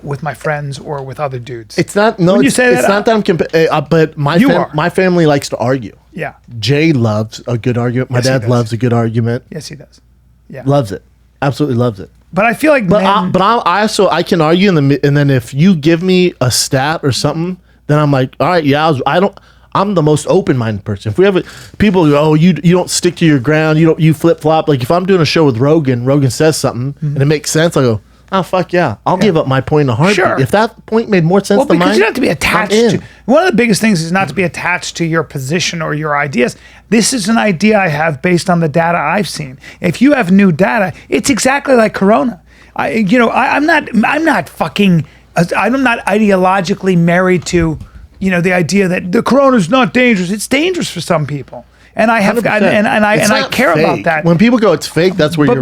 with my friends or with other dudes. It's not. No, you say it's that, not that I'm but my family likes to argue. Yeah. Jay loves a good argument. My dad loves a good argument. Yes, he does. Yeah. Loves it. Absolutely loves it. But I feel like I can argue and then if you give me a stat or something, then I'm like, all right, yeah, I'm the most open-minded person. If we have people go, "Oh, you don't stick to your ground, you flip-flop." Like if I'm doing a show with Rogan says something and it makes sense, I go, "Oh, fuck yeah. I'll give up my point in a heartbeat." Sure. If that point made more sense than mine. Because you don't have to be attached to. One of the biggest things is not to be attached to your position or your ideas. This is an idea I have based on the data I've seen. If you have new data, it's exactly like Corona. I'm not ideologically married to, the idea that the Corona is not dangerous. It's dangerous for some people. And I have, I care fake. about that. When people go, "It's fake," that's where I'm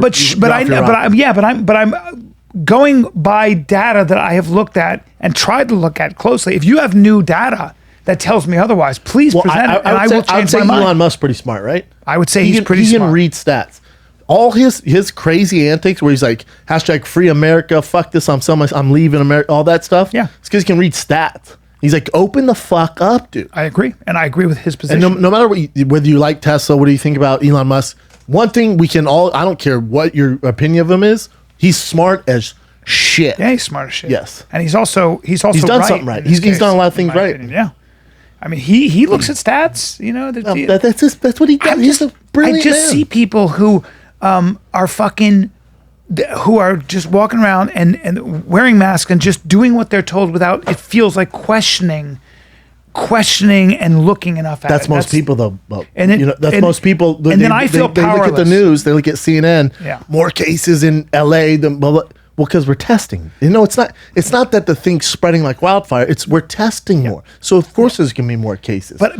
going by data that I have looked at and tried to look at closely. If you have new data that tells me otherwise, please present it, and I will change my mind. Elon Musk's pretty smart, right? I would say he's pretty smart. He smart. can read stats. All his crazy antics where he's like, #free America, fuck this, I'm leaving America, all that stuff. Yeah. It's because he can read stats. He's like, open the fuck up, dude. I agree. And I agree with his position. And no matter whether you like Tesla, what do you think about Elon Musk? One thing we can all, I don't care what your opinion of him is, he's smart as shit. Yeah, he's smart as shit. Yes. And he's done something right. He's done a lot of things right. Opinion. Yeah. I mean, he looks at stats, that's what he does. He's a brilliant man. I just see people who who are just walking around and wearing masks and just doing what they're told without, it feels like questioning and looking enough at that's it. Most people though. That's most people. And then I feel powerless. They look at the news, they look at CNN, Yeah. more cases in LA than blah, blah. Well, because we're testing. It's not that the thing's spreading like wildfire. We're testing more. So of course there's gonna be more cases. But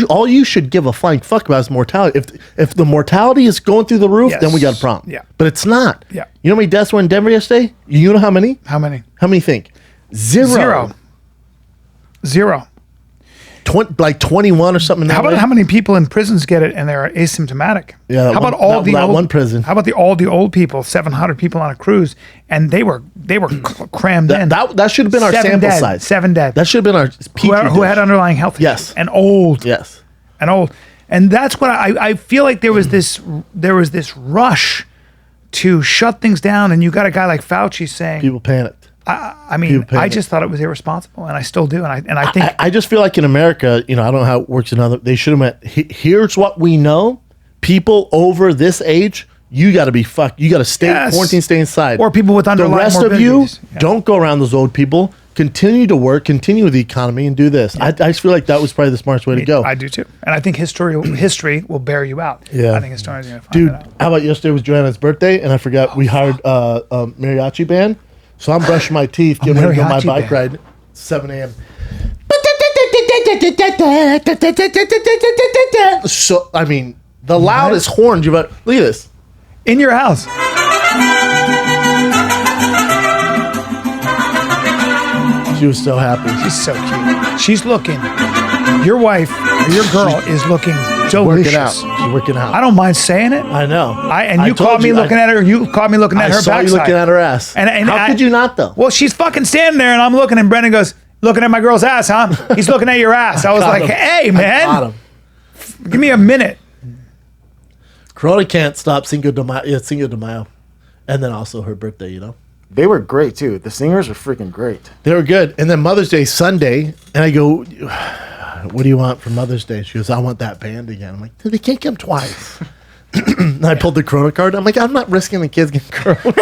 all you should give a flying fuck about is mortality. If the mortality is going through the roof, then we got a problem. Yeah. But it's not. Yeah. You know how many deaths were in Denver yesterday? You know how many? How many? How many think? Zero. 21 or something. How many people in prisons get it and they're asymptomatic? Yeah. How about all the one prison? How about all the old people? 700 people on a cruise, and they were crammed in. That should have been our sample size. 7 dead. That should have been our who had underlying health issues. Yes. And old. Yes. And old. And that's what I feel like there was this rush to shut things down, and you got a guy like Fauci saying people panicked. I mean, I just thought it was irresponsible, and I still do. And I think I just feel like in America, I don't know how it works in other. They should have went. Here's what we know: people over this age, you got to be fucked. You got to stay quarantine, stay inside. Or people with underlying morbidities. The rest of you, don't go around those old people. Continue to work, continue with the economy, and do this. Yeah. I just feel like that was probably the smartest way to go. I do too, and I think history will bear you out. Yeah, I think historians are going to find that out. How about yesterday was Joanna's birthday, and I forgot we hired a mariachi band. So I'm brushing my teeth, getting ready to go on my bike ride, 7 a.m. So, I mean, the loudest horns you've ever... Look at this. In your house. She was so happy. She's so cute. She's looking... Your wife, or your girl, is looking delicious. She's working out. I don't mind saying it. I know. You caught me looking at her. You caught me looking at her backside. I saw you looking at her ass. And how could you not, though? Well, she's fucking standing there, and I'm looking, and Brendan goes, "Looking at my girl's ass, huh?" He's looking at your ass. I was like, "Hey, man, give me a minute." Corona can't stop Cinco de Mayo, and then also her birthday. They were great too. The singers were freaking great. They were good. And then Mother's Day Sunday, and I go, "What do you want for Mother's Day?" She goes, "I want that band again." I'm like, "They can't come twice. And I pulled the Corona card. I'm like, I'm not risking the kids getting Corona.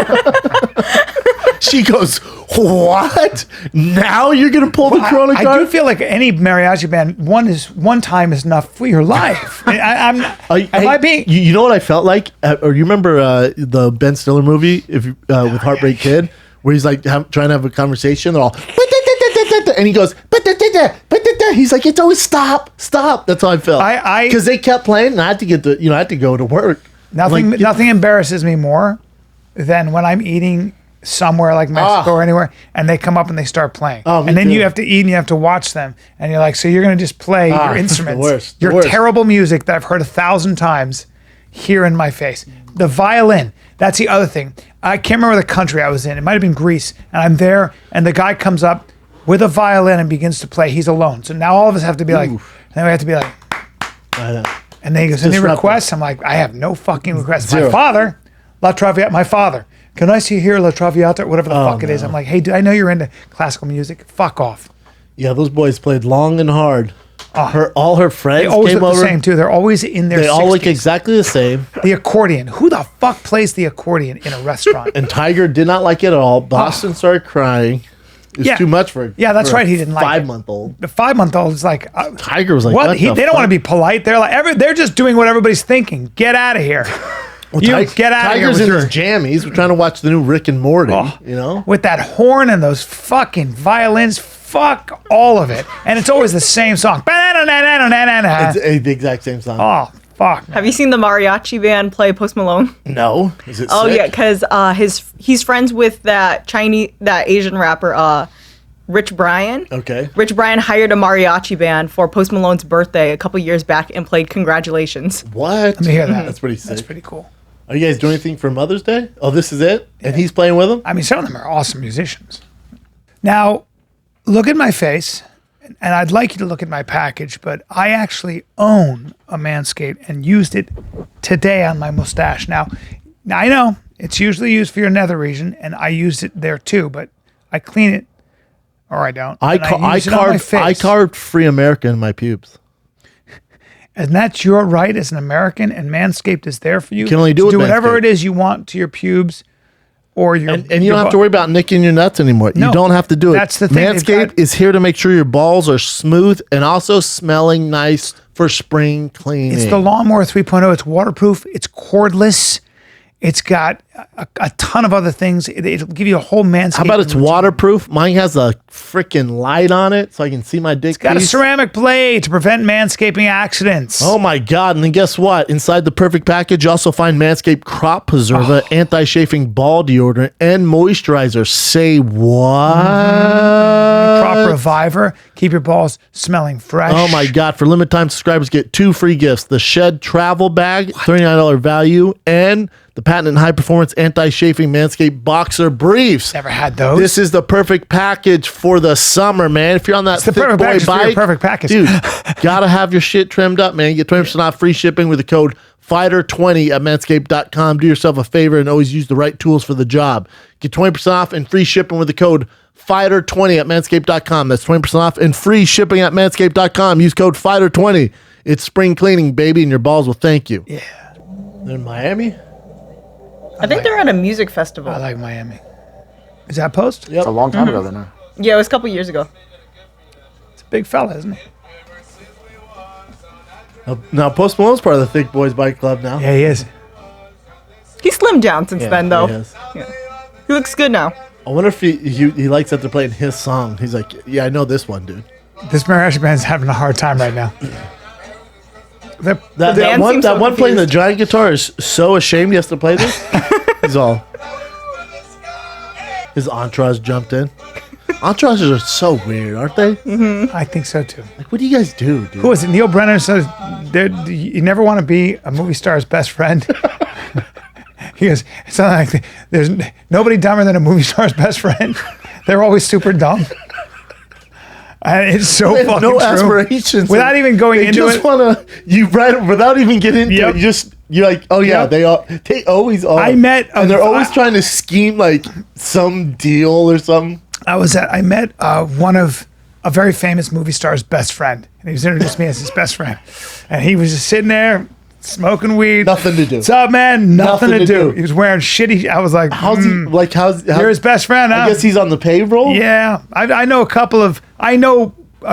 She goes, what? Now you're going to pull the Corona card? I do feel like any mariachi band, one time is enough for your life. You know what I felt like? Or you remember the Ben Stiller movie with Heartbreak Kid? Where he's like trying to have a conversation. They're all, and he goes, he's like, it's always stop. That's how I felt. Because they kept playing, and I had to go to work. Nothing embarrasses me more than when I'm eating somewhere like Mexico or anywhere, and they come up and they start playing. And then you have to eat and you have to watch them. And you're like, so you're going to just play your instruments. Your terrible music that I've heard 1,000 times here in my face. The violin. That's the other thing. I can't remember the country I was in. It might have been Greece. And I'm there, and the guy comes up with a violin and begins to play. He's alone. So now all of us have to be like, and then we have to be like, and then he goes, any requests? I'm like, I have no fucking requests. Zero. My father, La Traviata, my father. Can I see here La Traviata, whatever the fuck it is? I'm like, hey, dude, I know you're into classical music. Fuck off. Yeah, those boys played long and hard. All her friends they always came look over. the same too. They're always in their 60s. They all look exactly the same. The accordion. Who the fuck plays the accordion in a restaurant? And Tiger did not like it at all. Boston started crying. It was too much for that's right. He didn't like 5-month-old. The 5-month-old is like Tiger was like, what? They don't want to be polite. They're like they're just doing what everybody's thinking. Get out of here. Well, get out of here. Tiger's in his jammies. We're trying to watch the new Rick and Morty. You know, with that horn and those fucking violins. Fuck all of it. And it's always the same song. It's the exact same song. Oh, fuck. Have you seen the mariachi band play Post Malone? No. Is it Oh, sick? yeah, because he's friends with that Asian rapper, Rich Bryan. Okay. Rich Bryan hired a mariachi band for Post Malone's birthday a couple years back and played Congratulations. What? Let me hear that. That's pretty sick. That's pretty cool. Are you guys doing anything for Mother's Day? Oh, this is it? Yeah. And he's playing with them? I mean, some of them are awesome musicians. Now, look at my face, and I'd like you to look at my package, but I actually own a Manscaped and used it today on my mustache. Now I know it's usually used for your nether region, and I used it there too, but I clean it, or I don't. I carved Free America in my pubes. And that's your right as an American, and Manscaped is there for you. You can only do whatever it is you want to your pubes. Or your, and you don't have to worry about nicking your nuts anymore. No, you don't have to do it. That's the thing. Manscaped is here to make sure your balls are smooth and also smelling nice for spring cleaning. It's the Lawnmower 3.0. It's waterproof. It's cordless. It's got a ton of other things. It'll give you a whole Manscaped. How about it's waterproof? Mine has a freaking light on it so I can see my dick. It's got a ceramic blade to prevent manscaping accidents. Oh my God. And then guess what? Inside the perfect package, you also find Manscaped Crop Preserver, anti-chafing ball deodorant, and moisturizer. Say what? Crop Reviver. Keep your balls smelling fresh. Oh my God. For limited time, subscribers get 2 free gifts. The Shed Travel Bag, $39 value, and the patented high-performance anti-chafing Manscaped Boxer Briefs. Never had those. This is the perfect package for the summer, man. If you're on that thick boy bike, perfect package. Dude, gotta have your shit trimmed up, man. Get 20% off free shipping with the code FIGHTER20 at manscaped.com. Do yourself a favor and always use the right tools for the job. Get 20% off and free shipping with the code FIGHTER20 at manscaped.com. That's 20% off and free shipping at manscaped.com. Use code FIGHTER20. It's spring cleaning, baby, and your balls will thank you. Yeah. They're in Miami? I think they're at a music festival. I like Miami. Is that Post? Yep. It's a long time ago, then. Yeah, it was a couple years ago. It's a big fella, isn't he? Now, Post Malone's part of the Thick Boys Bike Club now. Yeah, he is. He slimmed down since then, though. He is. He looks good now. I wonder if he likes that they're playing his song. He's like, yeah, I know this one, dude. This mariachi band's having a hard time right now. That one playing the giant guitar is so ashamed he has to play this. He's all. His entourage jumped in. Entourages are so weird, aren't they? Mm-hmm. I think so too. Like, what do you guys do, dude? Who is it? Neil Brennan says, "You never want to be a movie star's best friend." He goes, "It's not like there's nobody dumber than a movie star's best friend. They're always super dumb." And it's so fucking no true. aspirations. Without even going they into just it. Without even getting into it. You're like, oh yeah, they always are. I met, and they're always trying to scheme like some deal or something. I met one of a very famous movie star's best friend, and he was introduced to me as his best friend, and he was just sitting there smoking weed. Nothing to do. What's up, man? Nothing to do. He was wearing shitty. I was like, How's he like? you're his best friend, huh? I guess he's on the payroll. Yeah, I know a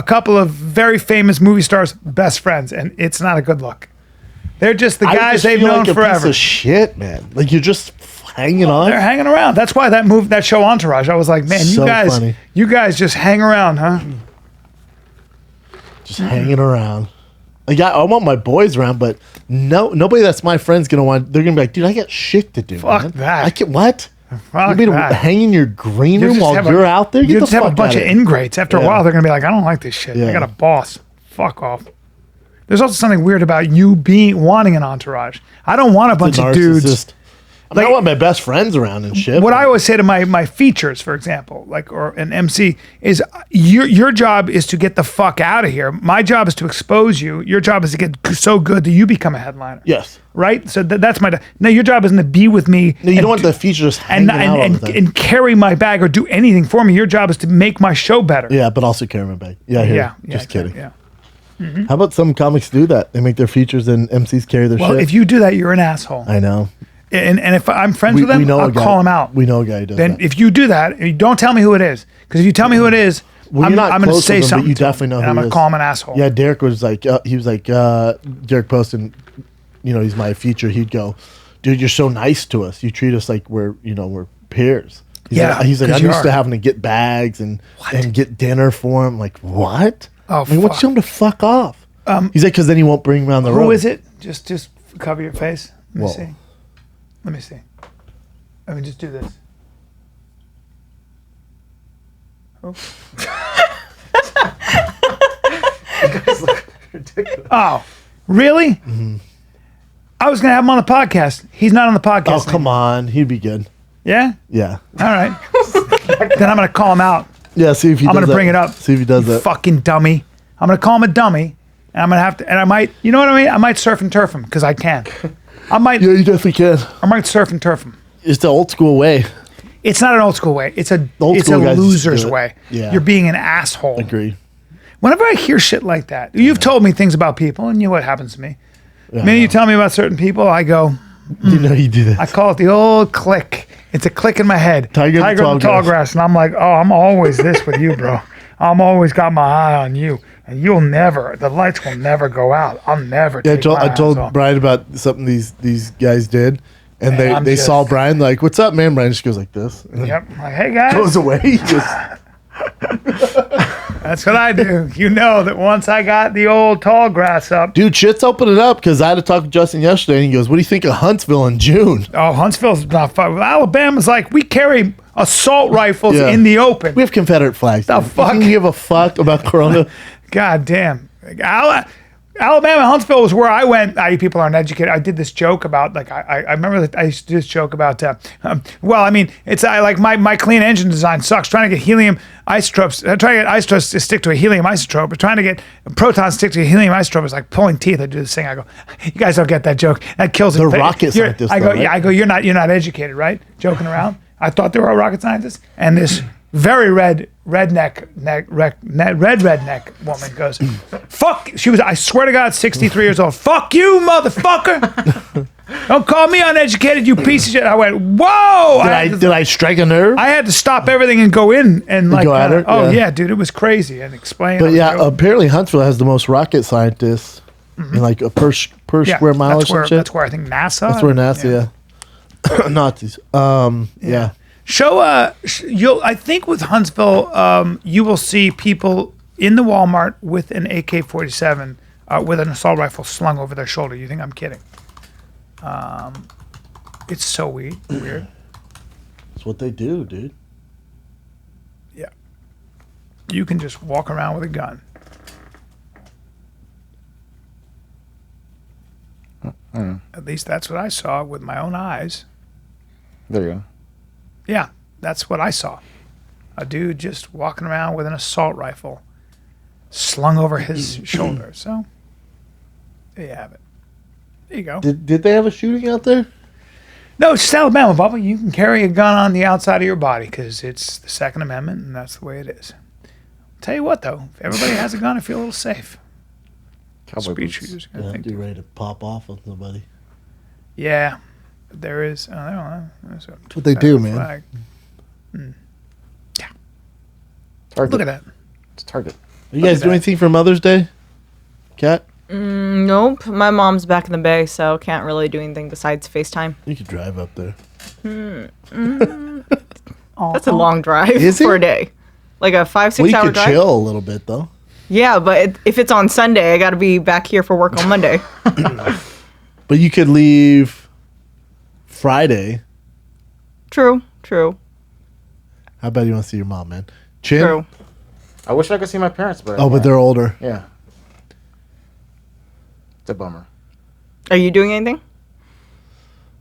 couple of very famous movie stars' best friends, and it's not a good look. They're just the I guys just they've feel known like a forever. piece of shit, man. Like you're just hanging on. They're hanging around. That's why that show Entourage. I was like, man, So funny. you guys just hang around, huh? Just hanging around. Like I want my boys around, but nobody that's my friend's gonna want. They're gonna be like, dude, I got shit to do. Fuck man. that. I can't. What? Fuck You mean that. hang in your green room just while have you're out there? Get You the just have a fuck bunch of outta here. ingrates. After a Yeah. while, they're gonna be like, I don't like this shit. I Yeah. got a boss. Fuck off. There's also something weird about you wanting an entourage. I don't want a bunch of dudes. Narcissist. I mean, I want my best friends around and shit. What but- I always say to my features, for example, or an MC, is your job is to get the fuck out of here. My job is to expose you. Your job is to get so good that you become a headliner. Yes. Right? So that's my. No, your job isn't to be with me. No, you don't want the feature just hanging out all the time. and carry my bag or do anything for me. Your job is to make my show better. Yeah, but also carry my bag. Yeah, here. Yeah. Just kidding. Yeah. How about some comics do that? They make their features and MCs carry their Well, shit. if you do that, you're an asshole. I know. And if I'm friends with them, know I'll a guy, call him out. We know a guy who does Then that. if you do that, you don't tell me who it is. Because if you tell me who it is, Well, I'm you're not going to close say with him, but something. you to him, definitely know and who I'm he going is. to call him an asshole. Yeah, Derek was like, Derek posted, he's my feature. He'd go, dude, you're so nice to us. You treat us like we're peers. He's like, 'cause I'm you used are. to having to get bags and get dinner for him. Like, what? Oh, I mean, what's fuck. tell him to fuck off? He's like, because then he won't bring him around the road. Who is it? Just cover your face. Let me Whoa. see. Let me see. Let me just do this. Oh. Oh, really? Mm-hmm. I was going to have him on the podcast. He's not on the podcast. Oh, come on. He'd be good. Yeah? Yeah. All right. Then I'm going to call him out. Yeah, see if he I'm does going to that. bring it up. See if he does You that. fucking dummy. I'm going to call him a dummy. And I'm going to have to, and I might, you know what I mean? I might surf and turf him because I can. I might Yeah, you definitely can. surf and turf him. It's the old school way. It's not an old school way. It's a Old it's a school guys used to do loser's it. way. Yeah. You're being an asshole. Agree. Whenever I hear shit like that, you've told me things about people, and you know what happens to me. The minute you tell me about certain people, I go, You know you do that. I call it the old click. It's a click in my head. Tiger in the tall grass. grass. And I'm like, oh, I'm always this with you, bro. I'm always got my eye on you. And the lights will never go out. I'll never Yeah, take my I eyes told off. Brian about something these guys did, and I'm they just- saw Brian like, "What's up, man?" Brian just goes like this, and then Yep. Like, hey, guys. goes away. He just That's what I do. You know that once I got the old tall grass up. dude, shit's opening up because I had to talk to Justin yesterday, and he goes, "What do you think of Huntsville in June?" Oh, Huntsville's not fun. Alabama's like, we carry assault rifles Yeah. in the open. We have Confederate flags. The dude. fuck? You give a fuck about Corona? God damn. Alabama, Huntsville was where I went. People aren't educated. I did this joke about, like, I remember that I used to do this joke about, well, I mean, it's like my clean engine design sucks. Trying to get helium isotopes, trying to get isotopes to stick to a helium isotope, but trying to get protons to stick to a helium isotope is like pulling teeth. I do this thing. I go, you guys don't get that joke. That kills it. They're rocket You're- scientists, I go, though, right? yeah, I go, you're not educated, right? Joking around. I thought they were all rocket scientists. And this very redneck woman goes, fuck. She was, I swear to God, 63 years old. Fuck you, motherfucker. Don't call me uneducated, you piece of shit. I went, whoa. Did I strike a nerve? I had to stop everything and go in and like, go at her? oh Yeah. yeah, dude, it was crazy and explain. But yeah, apparently Huntsville has the most rocket scientists, in like a per square mile or some shit. That's where I think NASA. That's where NASA, yeah. Nazis. Yeah. You'll. I think with Huntsville, you will see people in the Walmart with an AK-47 with an assault rifle slung over their shoulder. You think I'm kidding? It's so weird. That's what they do, dude. Yeah. You can just walk around with a gun. At least that's what I saw with my own eyes. There you go. Yeah, that's what I saw. A dude just walking around with an assault rifle slung over his shoulder. So, there you have it. There you go. Did they have a shooting out there? No, it's just Alabama, Bubba. You can carry a gun on the outside of your body because it's the Second Amendment, and that's the way it is. Tell you what, though, if everybody has a gun, I feel a little safe. Cowboy speech boots. you're using. I Yeah, think. you're ready to pop off on somebody. Yeah, there is. Oh, there's a That's what they do, man. flag. Target. Look at that. It's Target. You guys at do that. anything for Mother's Day? Kat? Nope. My mom's back in the Bay, so can't really do anything besides FaceTime. You could drive up there. That's a long drive Is for it? a day. Like a 5-6 Well, you hour could drive. chill a little bit, though. Yeah, but if it's on Sunday, I got to be back here for work on Monday. But you could leave Friday. True. How bad do you want to see your mom, man? Chin? True. I wish I could see my parents, but Oh, but they're older. yeah. It's a bummer. Are you doing anything?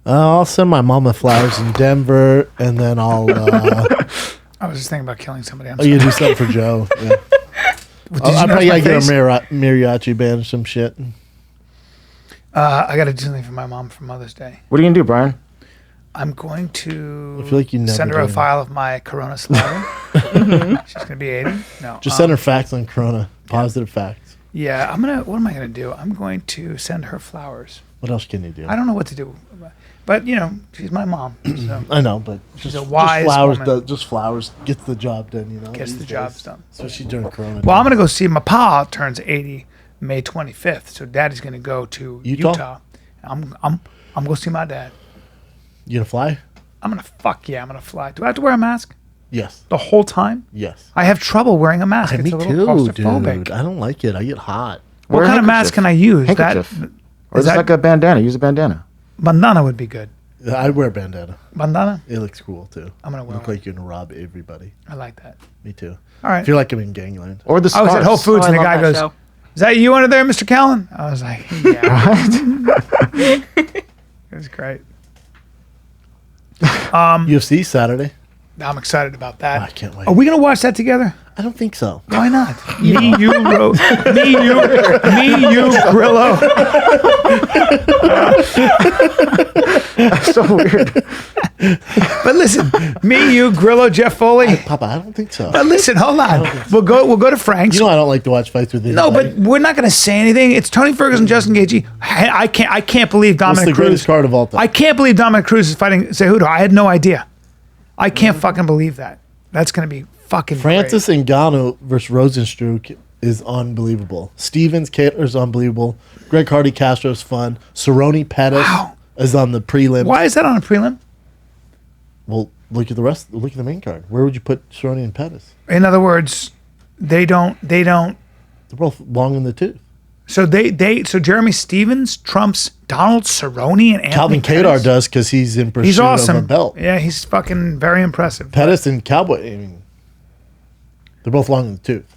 I'll send my mom the flowers in Denver, and then I'll I was just thinking about killing somebody. I'm oh, sorry. you do something for Joe. Yeah. Did I you probably notice gotta my get a face? mariachi band or some shit. I got to do something for my mom for Mother's Day. What are you gonna do, Brian? I'm going to I feel like you never send her a do. file of my Corona saliva. She's going to be 80. No. Just send her facts on Corona. Positive facts. Yeah, what am I going to do? I'm going to send her flowers. What else can you do? I don't know what to do. But, she's my mom. So I know, but she's just, a wise just flowers. woman. Just flowers gets the job done. You know, Gets these the job days. done. Especially during Corona. Well, I'm going to go see my pa turns 80 May 25th. So Daddy's going to go to Utah? Utah. I'm going to see my dad. You gonna fly? I'm going to fly. Do I have to wear a mask Yes. the whole time? Yes. I have trouble wearing a mask. It's Me a little too, claustrophobic. dude. I don't like it. I get hot. What Wear a kind of mask handkerchief. can I use? Handkerchief. Or is just that- like a bandana. Use a bandana. Bandana would be good. I'd wear a bandana. Bandana? It looks cool too. I'm going to You wear look one. like you're gonna rob everybody. I like that. Me too. All right. I feel like I'm in gangland. Or the I was scarves. at Whole Foods and the I guy love goes, that show. "Is that you under there, Mr. Callen?" I was like, "Yeah." It was great. UFC Saturday. I'm excited about that. I can't wait. Are we gonna watch that together? I don't think so. Why not? Me, you, Grillo. That's so weird. But listen, me, you, Grillo, Jeff Foley. Papa, I don't think so. But listen, hold on. We'll go to Frank's. You know I don't like to watch fights with No, anybody. but we're not going to say anything. It's Tony Ferguson, Justin Gaethje. I can't believe What's Dominic the Cruz. greatest card of all time? I can't believe Dominic Cruz is fighting Cejudo. I had no idea. I can't fucking believe that. That's going to be fucking Francis Ngannou versus Rosenstruck is unbelievable. Stevens Katler is unbelievable. Greg Hardy Castro's fun. Cerrone Pettis Wow. is on the prelim. great. Why is that on a prelim? Well, look at the rest. Look at the main card. Where would you put Cerrone and Pettis? In other words, they don't. They're both long in the tooth. So so Jeremy Stevens trumps Donald Cerrone and Anthony Calvin Pettis? Kadar does because he's in pursuit He's awesome. of a belt. Yeah, he's fucking very impressive. Pettis and Cowboy. I mean, they're both long in the tooth.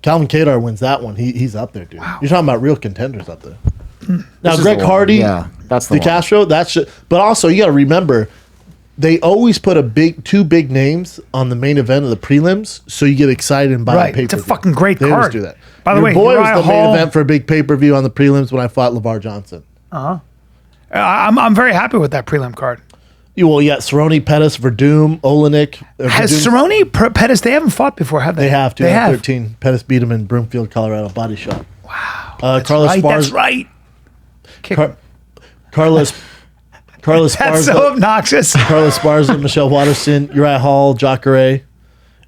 Calvin Kadar wins that one. He's up there, dude. You're talking about real contenders up there. Now, This is Greg the one. Hardy, Yeah, that's the one. Castro. But also you got to remember, they always put two big names on the main event of the prelims, so you get excited and buy Right. the It's a pay-per-view. fucking great They always card. do that. By the Your way, boy was Uriah the main Hall- event for a big pay-per-view on the prelims when I fought LeVar Johnson. I'm very happy with that prelim card. Well, yeah, Cerrone, Pettis, Verdum, Olenek. Has Cerrone, Pettis? They haven't fought before, have they? They have They have. 2013. Pettis beat him in Broomfield, Colorado. Body shot. Wow. Carlos Right, that's Esparza. right. Kick him. Carlos That's Esparza. so obnoxious. Carlos Esparza, Michelle Watterson, Uriah Hall, Jacare.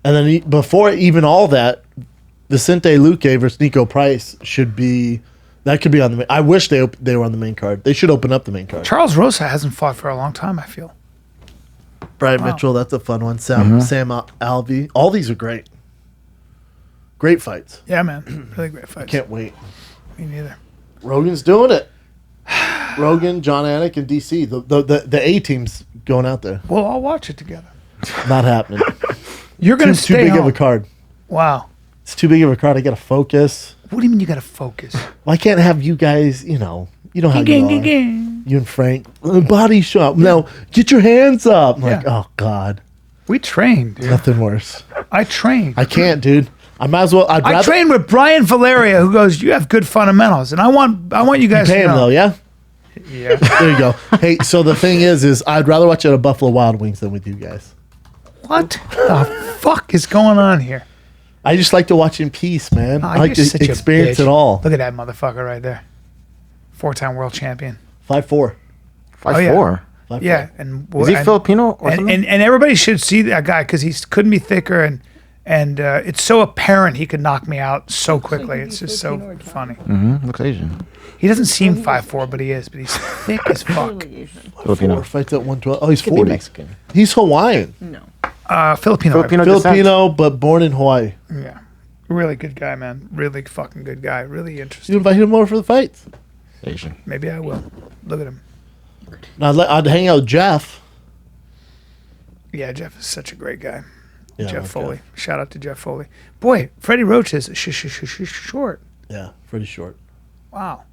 And then before even all that, Vicente Luque versus Nico Price should be. That could be on the main. I wish they were on the main card. They should open up the main card. Charles Rosa hasn't fought for a long time, I feel. Brian Mitchell, that's a fun one. Sam Alvey. All these are great. Great fights. Yeah, man. Really great fights. Can't wait. Me neither. Rogan's doing it. Rogan, John Anik, and DC. The A team's going out there. We'll all watch it together. Not happening. You're going Too to stay big home. of a card. Wow. It's too big of a card. I got to focus. What do you mean you got to focus? Well, I can't have you guys, you know how you Gang, are. gang. You and Frank, body shop. No, get your hands up. I'm like, Yeah. oh, God. We trained, dude. Nothing worse. I trained. I can't, dude. I might as well. I trained with Brian Valeria, who goes, "You have good fundamentals," and I want you guys pay to him, know. though, yeah? Yeah. There you go. Hey, so the thing is I'd rather watch it at Buffalo Wild Wings than with you guys. What the fuck is going on here? I just like to watch in peace, man. I like you're to such a experience bitch. it all. Look at that motherfucker right there. 4-time world champion. 5'4". 5'4". Yeah, and Is he Filipino or something? And everybody should see that guy because he couldn't be thicker, and it's so apparent he could knock me out so quickly. It's just so funny. Looks Asian. He doesn't seem 5'4", but he is. But he's thick as fuck. Filipino. Fights at 112. Oh, he's Could be 40. Mexican. He's Hawaiian. No. Filipino. Filipino, but born in Hawaii. Yeah, really good guy, man. Really fucking good guy. Really interesting. You invite him over for the fights. Asian. Maybe I will. Look at him. Now, I'd hang out with Jeff. Yeah, Jeff is such a great guy. Yeah, I Jeff like Foley. Shout out to Jeff Foley. Boy, Freddie Roach is short. Yeah, pretty short. Wow.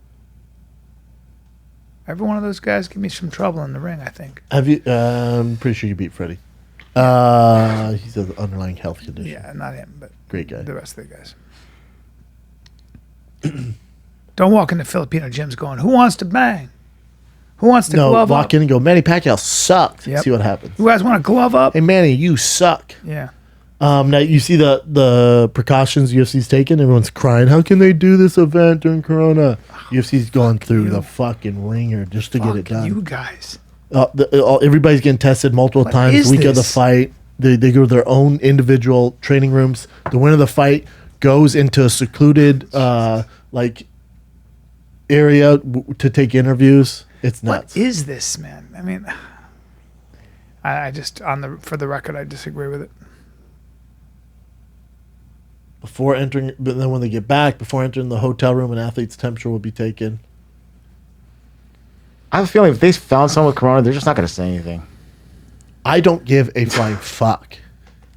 Every one of those guys give me some trouble in the ring, I think. Have you? I'm pretty sure you beat Freddie. He's an underlying health condition. Yeah, not him, but Great guy. the rest of the guys. Don't walk into Filipino gyms going, "Who wants to bang? Who wants to No, glove walk up? in and go, Manny Pacquiao sucked. Yep. See what happens. You guys want to glove up?" Hey, Manny, you suck. Yeah. Now you see the precautions UFC's taken. Everyone's crying. How can they do this event during Corona? UFC's going through the fucking ringer just to get it done. You guys. Everybody's getting tested multiple What times. is Week of the this? fight, they go to their own individual training rooms. The winner of the fight goes into a secluded area to take interviews. It's nuts. What is this, man? I mean, I just for the record, I disagree with it. Before entering, but then when they get back, before entering the hotel room, an athlete's temperature will be taken. I have a feeling if they found someone with corona, they're just not going to say anything. I don't give a flying fuck.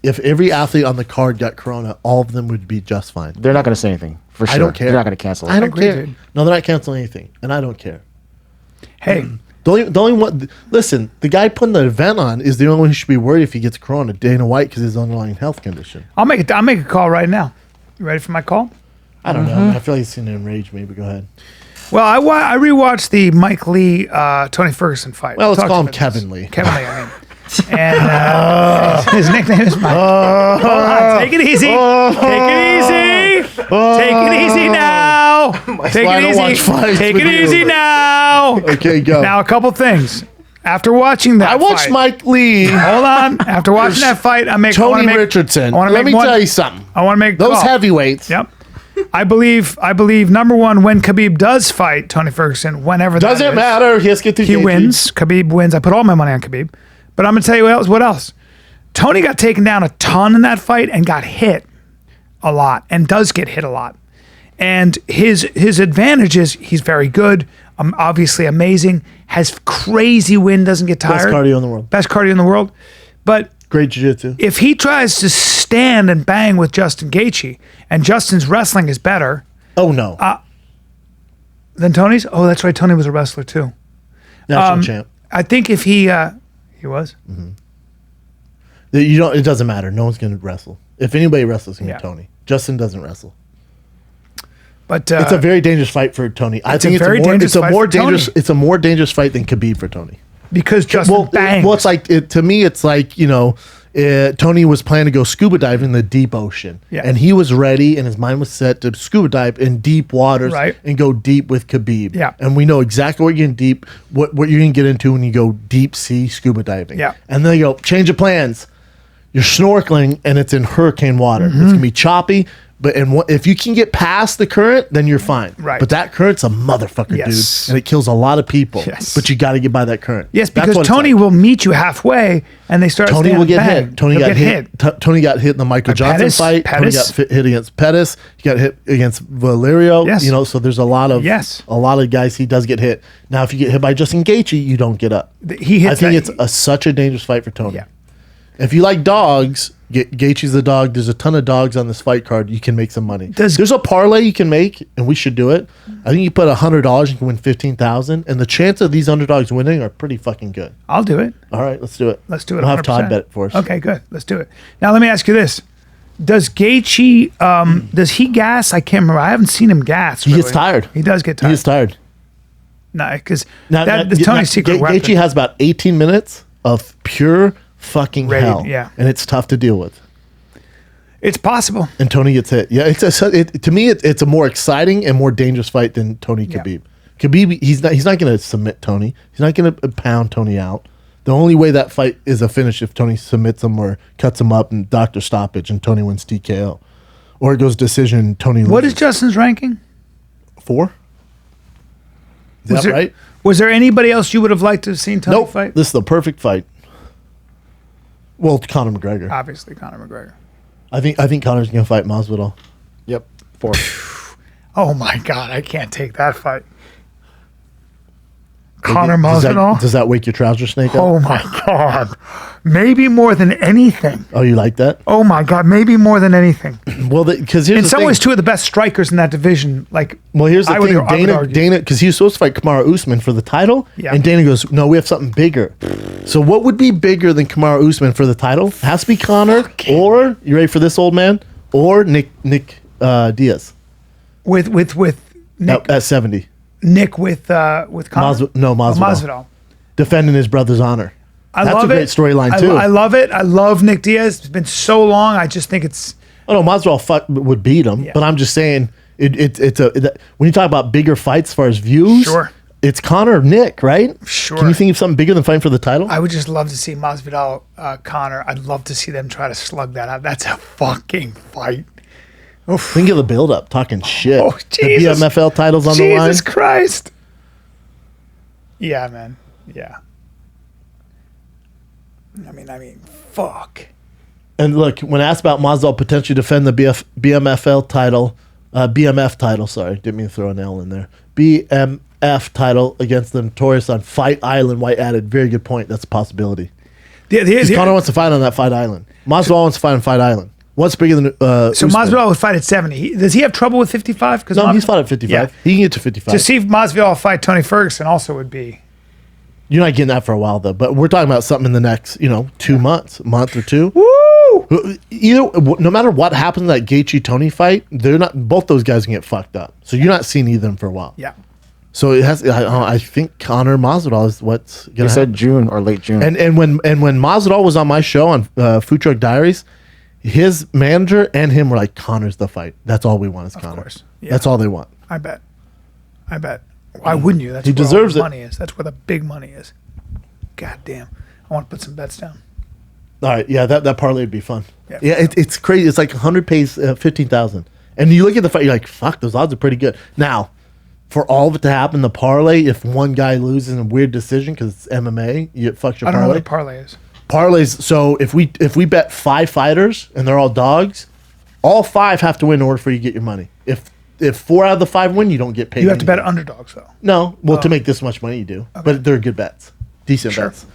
If every athlete on the card got corona, all of them would be just fine. They're not going to say anything. For sure. I don't care. They're not going to cancel it. I don't agree, care. dude. No, they're not canceling anything, and I don't care. Hey, The only one. Listen, the guy putting the event on is the only one who should be worried if he gets corona. Dana White, because of his underlying health condition. I'll make a call right now. You ready for my call? I don't know. Man. I feel like it's going to enrage me, but go ahead. Well, I rewatched the Mike Lee Tony Ferguson fight. Well, let's Talk call to him me Kevin about Lee. this. Kevin Lee, I mean. And his nickname is Mike. Hold on, take it easy. Take it easy. Take it easy now. Take why I it don't watch easy. fights Take with it you. easy now. Okay, go. Now, a couple things. After watching that I watched fight, Mike Lee. Hold on. After watching that fight, I Tony Richardson. Let me tell you something. I want to make a Those call. heavyweights. Yep. I believe number one, when Khabib does fight Tony Ferguson, whenever that Doesn't is, matter. He has to get through he Gaethje. wins. Khabib wins. I put all my money on Khabib. But I'm gonna tell you what else. Tony got taken down a ton in that fight and got hit a lot, and does get hit a lot. And his advantage is he's very good, obviously amazing, has crazy wind, doesn't get tired. Best cardio in the world. Best cardio in the world. But Great jiu-jitsu. if he tries to stand and bang with Justin Gaethje, and Justin's wrestling is better Oh, no. than Tony's, oh, that's right, Tony was a wrestler too. National champ. I think if he was. You don't. It doesn't matter. No one's going to wrestle. If anybody wrestles, it's going to Yeah. be Tony. Justin doesn't wrestle. But It's a very dangerous fight for Tony. I it's a think very dangerous fight for dangerous. Tony. It's a more dangerous fight than Khabib for Tony. because Justin bangs. Well, it's like to me, it's like Tony was planning to go scuba diving in the deep ocean, Yeah. and he was ready, and his mind was set to scuba dive in deep waters, Right. and go deep with Khabib. Yeah. And we know exactly what you're getting deep, what you're gonna get into when you go deep sea scuba diving. Yeah. And then they go change of plans. You're snorkeling, and it's in hurricane water. Mm-hmm. It's gonna be choppy. But if you can get past the current, then you're fine. Right. But that current's a motherfucker, Yes. dude, and it kills a lot of people. Yes. But you got to get by that current. Yes, That's because what it's Tony like. will meet you halfway, and they start. Tony will get bang. hit. Tony He'll got get hit. Tony got hit in the Michael Johnson Pettis. fight. Tony got hit against Pettis. He got hit against Valerio. Yes. So there's a lot of Yes. a lot of guys he does get hit. Now, if you get hit by Justin Gaethje, you don't get up. He hits. I think that- it's such a dangerous fight for Tony. Yeah. If you like dogs, Gaethje's the dog. There's a ton of dogs on this fight card. You can make some money. There's a parlay you can make, and we should do it. I think you put $100, you can win 15,000, and the chance of these underdogs winning are pretty fucking good. I'll do it. All right, let's do it. Let's do it. We'll have Todd 100%. bet it for us. Okay, good. Let's do it. Now let me ask you this: does Gaethje does he gas? I can't remember. I haven't seen him gas. He gets really. tired. He does get He tired. gets tired. No, because Now, that's Tony's secret weapon. Gaethje has about 18 minutes of pure fucking Raid, hell. yeah. And it's tough to deal with. It's possible. and Tony gets hit. Yeah, to me, it's a more exciting and more dangerous fight than Tony Khabib. Khabib, he's not going to submit Tony. He's not going to pound Tony out. The only way that fight is a finish if Tony submits him or cuts him up and doctor stoppage and Tony wins TKO, or it goes decision. Tony loses. What is Justin's ranking? 4? Is that right? Was there anybody else you would have liked to have seen Tony Nope. fight? This is the perfect fight. Well, Conor McGregor. Obviously, Conor McGregor. I think Conor's going to fight Masvidal. Yep. 4. Oh my God, I can't take that fight. Conor Does Masvidal. does that wake your trouser snake up? Oh my God, maybe more than anything. Oh, you like that? Oh my God, maybe more than anything. Well, because here's In the some thing. ways, two of the best strikers in that division. Like, Well, here's the I would thing. argue. Dana, because he was supposed to fight Kamaru Usman for the title, Yeah. and Dana goes, "No, we have something bigger." So, what would be bigger than Kamaru Usman for the title? It has to be Conor, or you ready for this, old man? Or Nick Diaz with Nick, at 70, Nick with Conor. Masvidal. Masvidal. Defending his brother's honor. I That's love a great it. storyline too. I love it. I love Nick Diaz. It's been so long. I just think it's Oh no, Masvidal would beat him, Yeah. but I'm just saying when you talk about bigger fights as far as views, Sure. it's Conor Nick, right? Sure. Can you think of something bigger than fighting for the title? I would just love to see Masvidal, Conor. I'd love to see them try to slug that out. That's a fucking fight. Think of the build-up, talking shit. Oh, Jesus. The BMFL titles on the line. Jesus Christ. Yeah, man. Yeah. I mean, fuck. And look, when asked about Masvidal potentially defend the BMF title, sorry, didn't mean to throw an L in there. BMF title against the Notorious on Fight Island, White added, very good point. That's a possibility. Conor wants to fight on that Fight Island. Masvidal wants to fight on Fight Island. What's bigger than So Usman? Masvidal would fight at 70. Does he have trouble with 55? No, he's fought at 55. Yeah. He can get to 55. To see Masvidal fight Tony Ferguson also would be. You're not getting that for a while, though. But we're talking about something in the next, 2 months, a month or two. Woo! No matter what happens in that Gaethje Tony fight, both those guys can get fucked up. So you're not seeing either of them for a while. Yeah. So it has. I think Conor Masvidal is what's They gonna said happen. June or late June. And when Masvidal was on my show on Food Truck Diaries, his manager and him were like, "Conor's the fight. That's all we want is Conor. course. Yeah. That's all they want." I bet. Why wouldn't you? That's He where all deserves the it. money is. That's where the big money is. God damn. I want to put some bets down. All right, yeah, that parlay would be fun. Yeah. Yeah, it's crazy. It's like 100 pays 15,000, and you look at the fight, you're like, "Fuck, those odds are pretty good." Now, for all of it to happen, the parlay, if one guy loses in a weird decision because it's MMA, you fuck your I don't know what parlay. a parlay is. Parlays. So if we bet 5 fighters and they're all dogs, all 5 have to win in order for you to get your money. If 4 out of the 5 win, you don't get paid. You have to bet anything. underdogs, though. No, well, to make this much money, you do. But they're good bets, decent Sure. bets.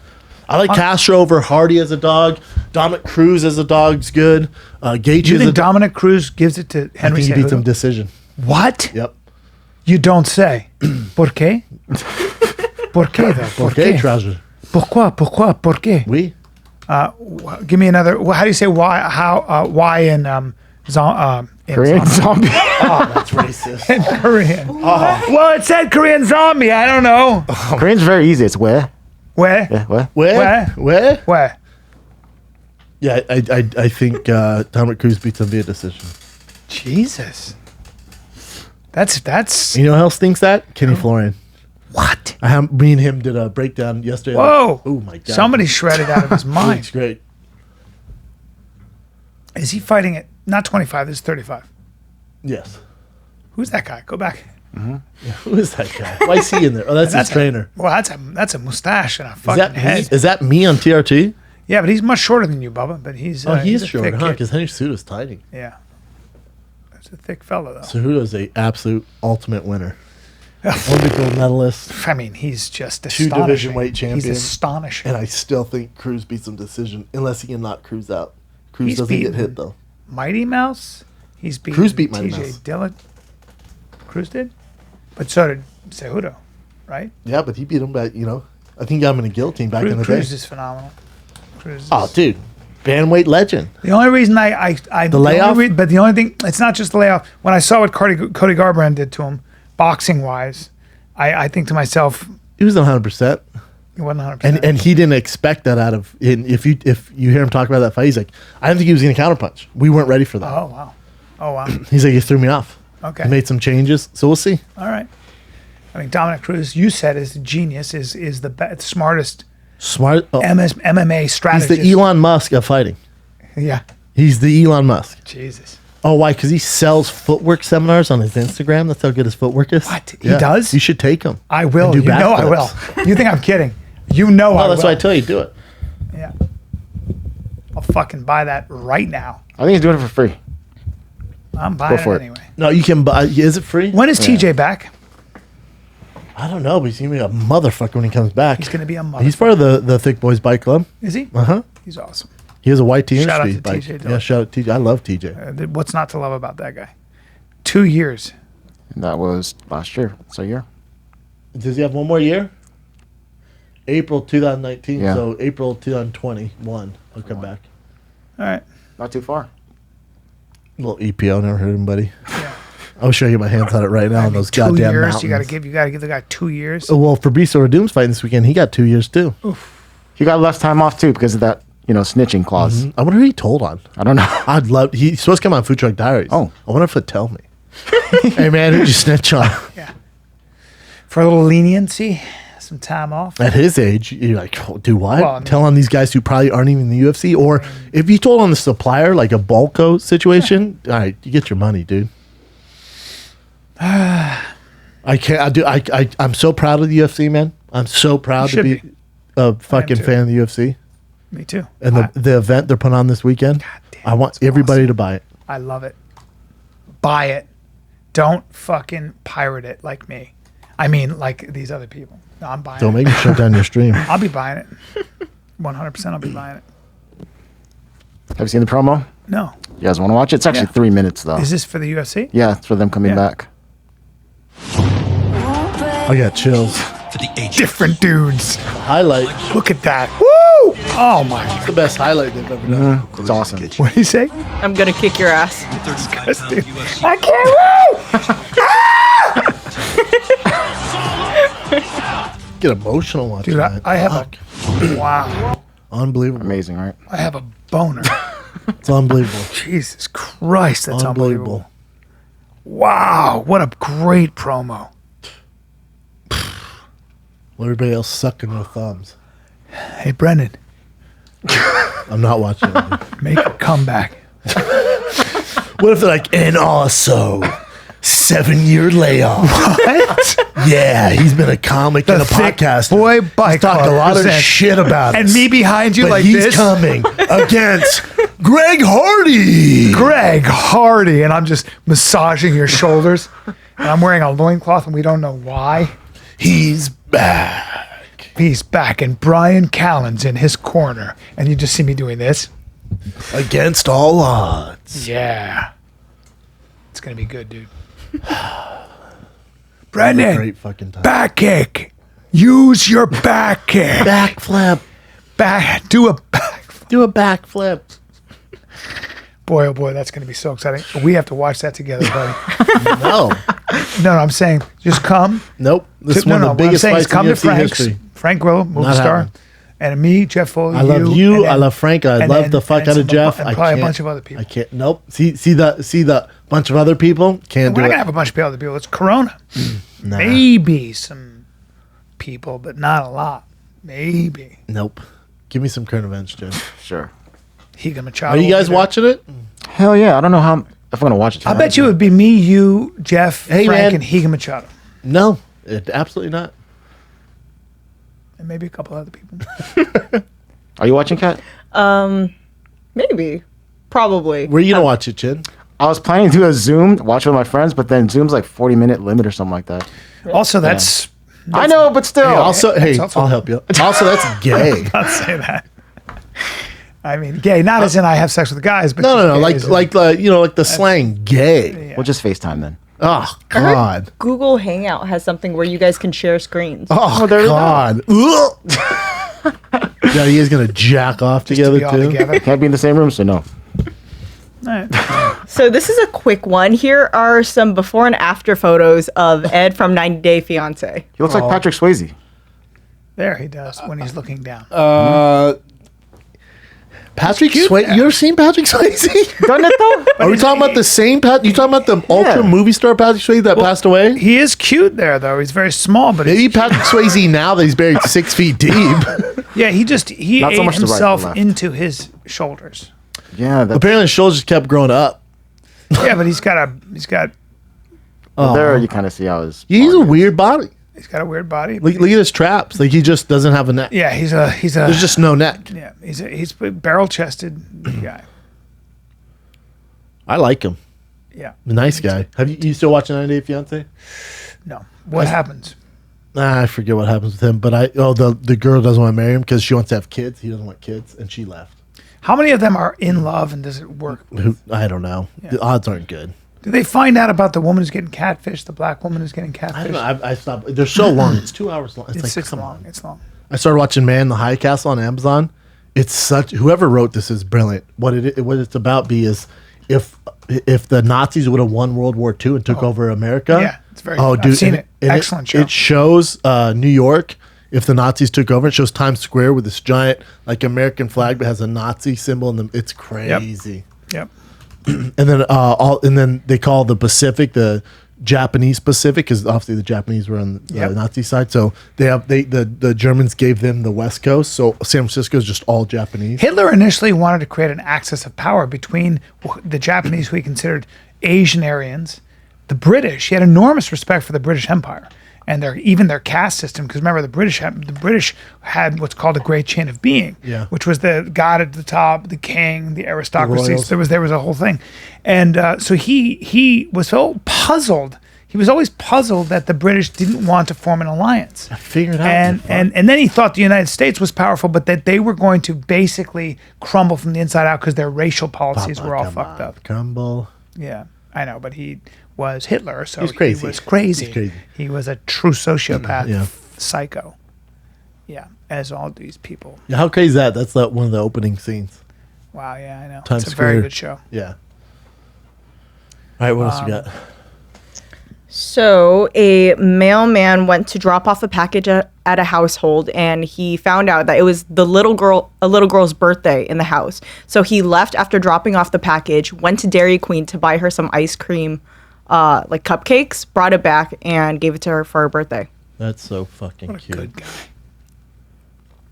I like Castro over Hardy as a dog. Dominic Cruz as a dog's good. Gaethje You is a think Dominic Cruz gives it to I Henry think he beats him Cejudo? decision. What? Yep. You don't say. ¿Por qué? ¿Por qué, though? ¿Por Okay, qué? trouser. Pourquoi? ¿Por qué? We. Give me another. How do you say why? How? Why in in Korean zombie. Oh, that's racist. in Korean? Well, it said Korean zombie. I don't know. Korean's very easy. It's where? Where? Yeah, what? Where? Where? Where? Yeah, I think Dominic Cruz beats him via decision. Jesus. That's. You know who else thinks that? Kenny Florian. What? Me and him did a breakdown yesterday. Whoa. Oh my god. Somebody shredded out of his It's mind. great. Is he fighting at not 25? This is 35. Yes. Who's that guy? Go back. Who is that guy? Why is he in there? Oh, that's his trainer. Well, that's a mustache and a Is fucking that head. me? Is that me on TRT? Yeah, but he's much shorter than you, Bubba. But he's Oh, he he's is a short, thick huh? kid. Because Henry Cejudo's tiny. Yeah, that's a thick fella though. Cejudo's a absolute ultimate winner. Olympic gold medalist, I mean, he's just 2 astonishing. division weight champion. He's astonishing. And I still think Cruz beats him decision unless he can knock Cruz out. Cruz He's doesn't get beaten hit though. Mighty Mouse. He's beat Cruz beat Mighty TJ Mouse. Dillon. Cruz did, but so did Cejudo, right? Yeah, but he beat him back. I think he got him in a guillotine back in the Cruz day. is phenomenal. Cruz. Oh, Is, dude, bantamweight legend. The only reason I The layoff? but the only thing, it's not just the layoff. When I saw what Cody Garbrandt did to him, boxing wise, I think to myself, He was 100%. 100%. And he didn't expect that out of. And if you hear him talk about that fight, he's like, I didn't think he was going to counterpunch. We weren't ready for that. Oh wow. He's like, he threw me off. Okay. He made some changes, so we'll see. All right. I mean, Dominic Cruz, you said is a genius, is the smartest Smart. Oh, MMA he's strategist. the Elon Musk of fighting. Yeah. He's the Elon Musk. Jesus. Oh, why? Because he sells footwork seminars on his Instagram. That's how good his footwork is. What? He does? You should take him. I will. And do You know I will. backflips. You think I'm kidding? You know I will. Oh, that's why I tell you, do it. Yeah. I'll fucking buy that right now. I think he's doing it for free. I'm buying for it it. anyway. No, you can buy. Is it free? When is TJ back? I don't know, but he's gonna be a motherfucker when he comes back. He's going to be a mother. He's part of the Thick Boys Bike Club. Is he? Uh huh. He's awesome. He has a YT Shout out Industries to bike. TJ Yeah, Dillon. shout out to TJ. I love TJ. What's not to love about that guy? 2 years. And that was last year. It's a year. Does he have one more year? April 2019. Yeah. So April 2021. He'll come back. All right. Not too far. Little EPO. Never heard him, buddy. I'll show you my hands on it right now on those 2 goddamn years. mountains. You got to give the guy 2 years. Oh, well, Fabricio Redoom's fighting this weekend. He got 2 years too. He got less time off too because of that, snitching clause. I wonder who he told on. I don't know. I'd love. He's supposed to come on Food Truck Diaries. Oh. I wonder if he'll tell me. Hey man, who'd you snitch on? Yeah. For a little leniency, some time off. At his age, you're like, oh, do what? Well, I mean- Tell on these guys who probably aren't even in the UFC, or if you told on the supplier, like a Balco situation, all right, you get your money, dude. I can't. I'm so proud of the UFC, man. I'm so proud to should be be. a fucking too. fan of the UFC Me too. and the event they're putting on this weekend. damn, I want that's everybody to buy it. I love it. Buy it. Don't fucking pirate it like me. I mean, like these other people. No, I'm buying Don't it. make me shut down your stream. I'll be buying it. 100% I'll be buying it. Have you seen the promo? No. You guys want to watch it? It's actually Yeah. 3 minutes though. Is this for the UFC? Yeah, it's for them coming Yeah. back. I got chills. Different dudes. Highlight. Look at that. Woo! Oh my. It's the best highlight they've ever done. It's awesome. What did he say? I'm gonna kick your ass. I can't wait! Get emotional watching Dude, that. I have Fuck. a wow. Unbelievable. Amazing, right? I have a boner. It's unbelievable. Jesus Christ, that's Unbelievable. unbelievable. Wow, what a great promo. Well, everybody else sucking their thumbs. Hey Brendan, I'm not watching it. make a comeback. What if they're like, and also 7-year layoff? What? Yeah, he's been a comic and a Thick podcast. Boy Bike He's talked a Club lot of presents. shit about And us. me behind you but like he's this. coming against Greg Hardy. Greg Hardy, and I'm just massaging your shoulders. And I'm wearing a loincloth and we don't know why. He's back. He's back and Bryan Callen's in his corner. And you just see me doing this. Against all odds. Yeah. It's going to be good, dude. Have a Brendan, great fucking time. back kick. Use your back kick. Backflip. Do a back. Do a backflip. Boy, oh boy, that's going to be so exciting. We have to watch that together, buddy. No. No, I'm saying just come. Nope. This is No, one of what the I'm biggest saying is fights come in to UFC Frank's. history. Frank Grillo, movie Not star. happening. And me, Jeff Foley. I love you. I love Frank. I and love then- the fuck and out of some- Jeff. and I probably a can't- bunch of other people. I can't. Nope. See the bunch of other people. Can't We're do not it. gonna have a bunch of other people. It's Corona. Nah. Maybe some people, but not a lot. Maybe. Nope. Give me some current events, Jen. Sure. Higa Machado. Are you will guys be there. watching it? Hell yeah. I don't know if I'm going to watch it I tonight. bet you it would be me, you, Jeff, Hey, Frank, man. and Higa Machado. No, absolutely not. And maybe a couple other people. Are you watching, Kat? Maybe. Probably. Where are you gonna watch it, Jen? I was planning to do a Zoom, watch with my friends, but then Zoom's like 40-minute limit or something like that. Also, that's I know, but still. Also, hey, also- I'll help you. Also, that's gay. not say that. I mean, gay, not as in I have sex with guys, but No, just no, gay as in- like the slang gay. We'll just FaceTime then. Oh I heard God. Google Hangout has something where you guys can share screens. Oh there we go. God. Ugh. Yeah, you guys gonna jack off to together be all too? together. Can't be in the same room, so no. All right. So this is a quick one. Here are some before and after photos of Ed from 90 Day Fiance. He looks like Patrick Swayze. There he does when he's looking down. Patrick Swayze. You ever seen Patrick Swayze? Doesn't it though? Are we talking about the same Pat? You talking about the ultra movie star Patrick Swayze that passed away? He is cute there, though. He's very small, but Maybe Patrick Swayze now that he's buried 6 feet deep. yeah, he Not so ate much to right or himself left. into his shoulders. Yeah. That's, Apparently, his shoulders just kept growing up. Yeah, but he's got there you kind of see how his. He's a weird body. a weird body. Look at his traps. Like he just doesn't have a neck. Yeah, he's a There's just no neck. yeah, he's a barrel chested guy. I like him. Yeah. A nice guy. Have you still watching 90 Day Fiance? No. What happens? I forget what happens with him, but the girl doesn't want to marry him because she wants to have kids. He doesn't want kids, and she left. How many of them are in love, and does it work? I don't know. The odds aren't good. Do they find out about the woman who's getting catfished, the black woman who's getting catfished? I don't know. I stopped. They're so long. It's 2 hours long. It's like, come long. on. It's long. I started watching Man in the High Castle on Amazon. It's such. Whoever wrote this is brilliant. What it's about is if the Nazis would have won World War II and took over America. Yeah, it's very. Oh, dude, I've seen and it. Excellent show. It shows New York. If the Nazis took over, it shows Times Square with this giant like American flag that has a Nazi symbol in them. It's crazy. Yep. And then they call the Pacific the Japanese Pacific because obviously the Japanese were on the Nazi side. So the Germans gave them the West Coast. So San Francisco is just all Japanese. Hitler initially wanted to create an axis of power between the Japanese, who he considered Asian Aryans, the British. He had enormous respect for the British Empire and their caste system. Because remember, the British had what's called a great chain of being, which was the god at the top, the king, the aristocracy. So there was a whole thing, and so he was so puzzled. He was always puzzled that the British didn't want to form an alliance. I figured out. And then he thought the United States was powerful, but that they were going to basically crumble from the inside out because their racial policies were all fucked up. Crumble. Yeah, I know, but he was Hitler, so He's crazy. he was crazy. He's crazy. He was a true sociopath, Yeah. psycho. Yeah, as all these people. Yeah, how crazy is that? That's one of the opening scenes. Wow, yeah, I know. Times It's a very Square. good show. Yeah. All right, what else you got? So a mailman went to drop off a package at a household, and he found out that it was a little girl's birthday in the house. So he left after dropping off the package, went to Dairy Queen to buy her some ice cream, like cupcakes, brought it back, and gave it to her for her birthday. That's so fucking What a cute. good guy.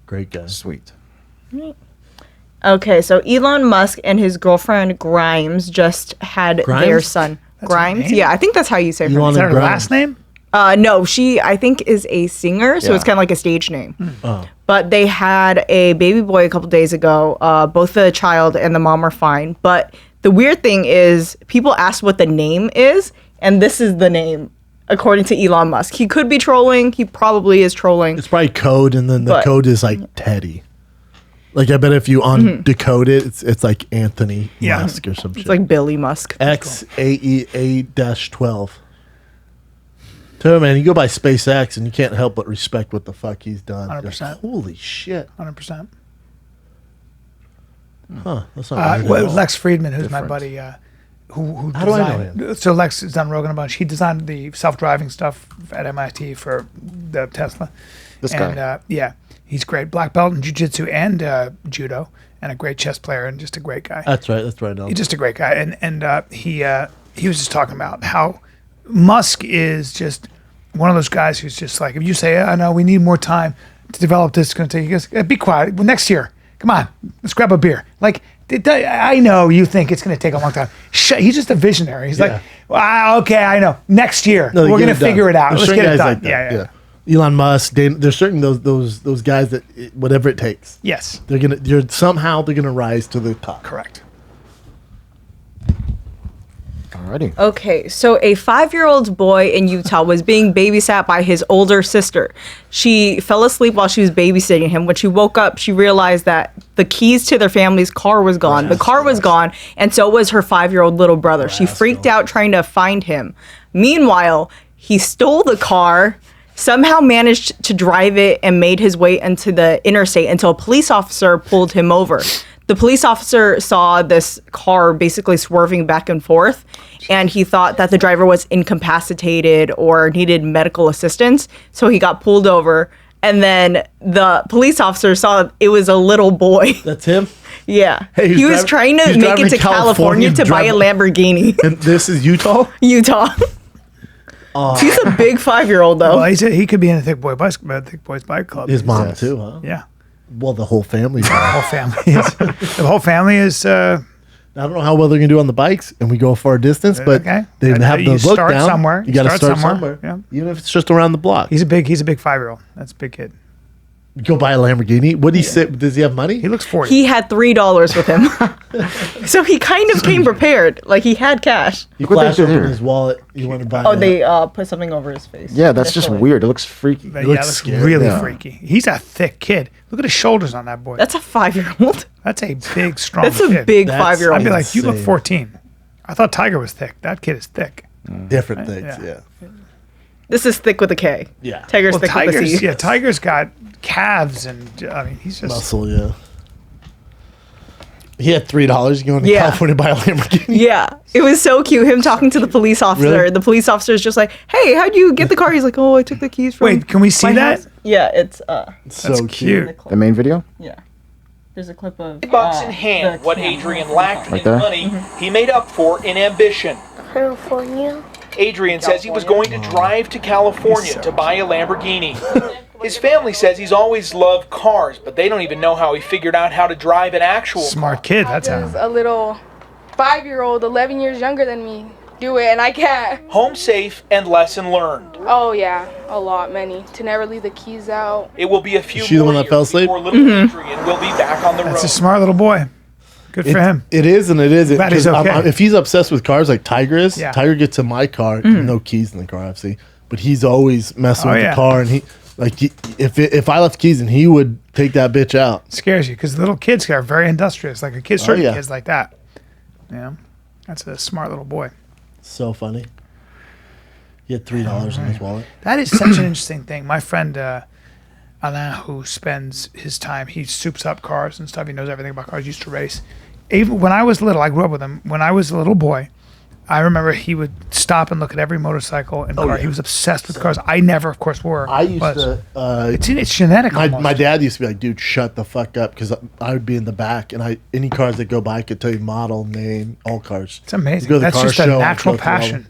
Great guy. Sweet. Okay, so Elon Musk and his girlfriend Grimes just had their Grimes? son. That's her Grimes? name? Yeah, I think that's how you say her. Elon Is that her Grimes. last name? No, she I think is a singer, so Yeah. it's kind of like a stage name. Oh. But they had a baby boy a couple days ago. Both the child and the mom are fine. But the weird thing is, people asked what the name is, and this is the name, according to Elon Musk. He could be trolling. He probably is trolling. It's probably code, and then the But- code is like Teddy. Like I bet if you decode it, it's like Anthony Musk or some shit. It's like Billy Musk. XAEA-12. Tell you, man, you go by SpaceX and you can't help but respect what the fuck he's done. 100%. Holy shit. 100%. Huh. That's not Well, weird at all. Lex Friedman, who's my Different. buddy, who How do I know designed. him? So Lex has done Rogan a bunch. He designed the self-driving stuff at MIT for the Tesla. This and, guy. yeah, he's great. Black belt in jiu-jitsu and judo, and a great chess player, and just a great guy. That's right. That's right. He's just a great guy. And he was just talking about how Musk is just one of those guys who's just like, if you say, I know we need more time to develop this, it's going to take, he goes, be quiet. Well, next year, come on, let's grab a beer. Like, I know you think it's going to take a long time. He's just a visionary. He's like, okay, I know. Next year, No, they we're get going to it done. figure it out. There's Let's certain get it guys done. like that, yeah. Elon Musk, there's certain those guys that whatever it takes, Yes, they're gonna rise to the top. correct. Alrighty. Okay, so a 5-year-old boy in Utah was being babysat by his older sister. She fell asleep while she was babysitting him. When she woke up, she realized that the keys to their family's car was gone. The car was gone, and so was her 5-year-old little brother. She freaked out trying to find him. Meanwhile, he stole the car, somehow managed to drive it, and made his way into the interstate until a police officer pulled him over. The police officer saw this car basically swerving back and forth, and he thought that the driver was incapacitated or needed medical assistance. So he got pulled over, And then the police officer saw it was a little boy. That's him. Yeah. Hey, he was trying to make it to California to buy a Lamborghini. And this is Utah? Utah. He's a big 5-year-old though. Well, he could be in a Thick Boys Bike Club. His mom Yes. too, huh? Yeah. Well, the whole family. The whole family is. The whole family is. I don't know how well they're gonna do on the bikes, and we go a far distance, but Okay. they have You the look start down. somewhere. You got to start somewhere. somewhere, Yeah. even if it's just around the block. He's a big 5-year-old. That's a big kid. Go buy a Lamborghini. What do he say? Does he have money? He looks 40. He had $3 with him. So he kind of came prepared. Like he had cash. He Look what they flashed did open here. his wallet. You want to buy? Oh, they put something over his face. Yeah, that's just Definitely. weird. It looks freaky. But He yeah, looks looks scary. really Yeah. freaky. He's a thick kid. Look at his shoulders on that boy. That's a 5-year-old. That's a big, strong That's kid. a big That's- 5-year-old. I'd be like, you look Insane. 14. I thought Tiger was thick. That kid is thick. different things. Yeah. Yeah. This is thick with a K. Yeah. Tiger's Well, thick with a C. Tiger's got calves and I mean, he's just. Muscle. Yeah. He had $3 going to Yeah. California to buy a Lamborghini. Yeah, it was so cute. Him talking to the police officer. Really? The police officer is just like, "Hey, how'd you get the car?" He's like, "Oh, I took the keys from." Wait, can we see my that? house." Yeah, it's It's That's so cute. The main video? Yeah, there's a clip of Bucks in hand, the what camera. Adrian lacked Right in there? money, he made up for in ambition. California. Adrian says he was going to drive to California to buy a Lamborghini. His family says he's always loved cars, but they don't even know how he figured out how to drive an actual Smart kid. That's There's how. a little 5-year-old, 11 years younger than me, do it, and I can't. Home safe and lesson learned. Oh yeah, a lot, many. To never leave the keys out. It will be a few Is she the more one that years fell asleep? before little Adrian will be back on the road. That's a smart little boy. Good for him. It is and it isn't. Glad he's 'Cause okay. if he's obsessed with cars like Tiger is, Yeah. Tiger gets in my car, no keys in the car, obviously, but he's always messing Oh, with yeah. the car, and if I left keys, and he would take that bitch out. Scares you because little kids are very industrious. Like a kid, certain yeah. kids like that. Yeah, that's a smart little boy. So funny. He had $3 in his wallet. That is such an interesting thing. My friend Alain, who spends his time, he soups up cars and stuff. He knows everything about cars. He used to race. Even when I was little, I grew up with him. When I was a little boy, I remember he would stop and look at every motorcycle and car. yeah. He was obsessed with cars. I never, of course, were. I used but to. It's genetic. My, almost. my dad used to be like, dude, shut the fuck up, because I would be in the back, and any cars that go by, I could tell you model, name, all cars. It's amazing. Go to the That's car just a show and natural go through all of passion. them.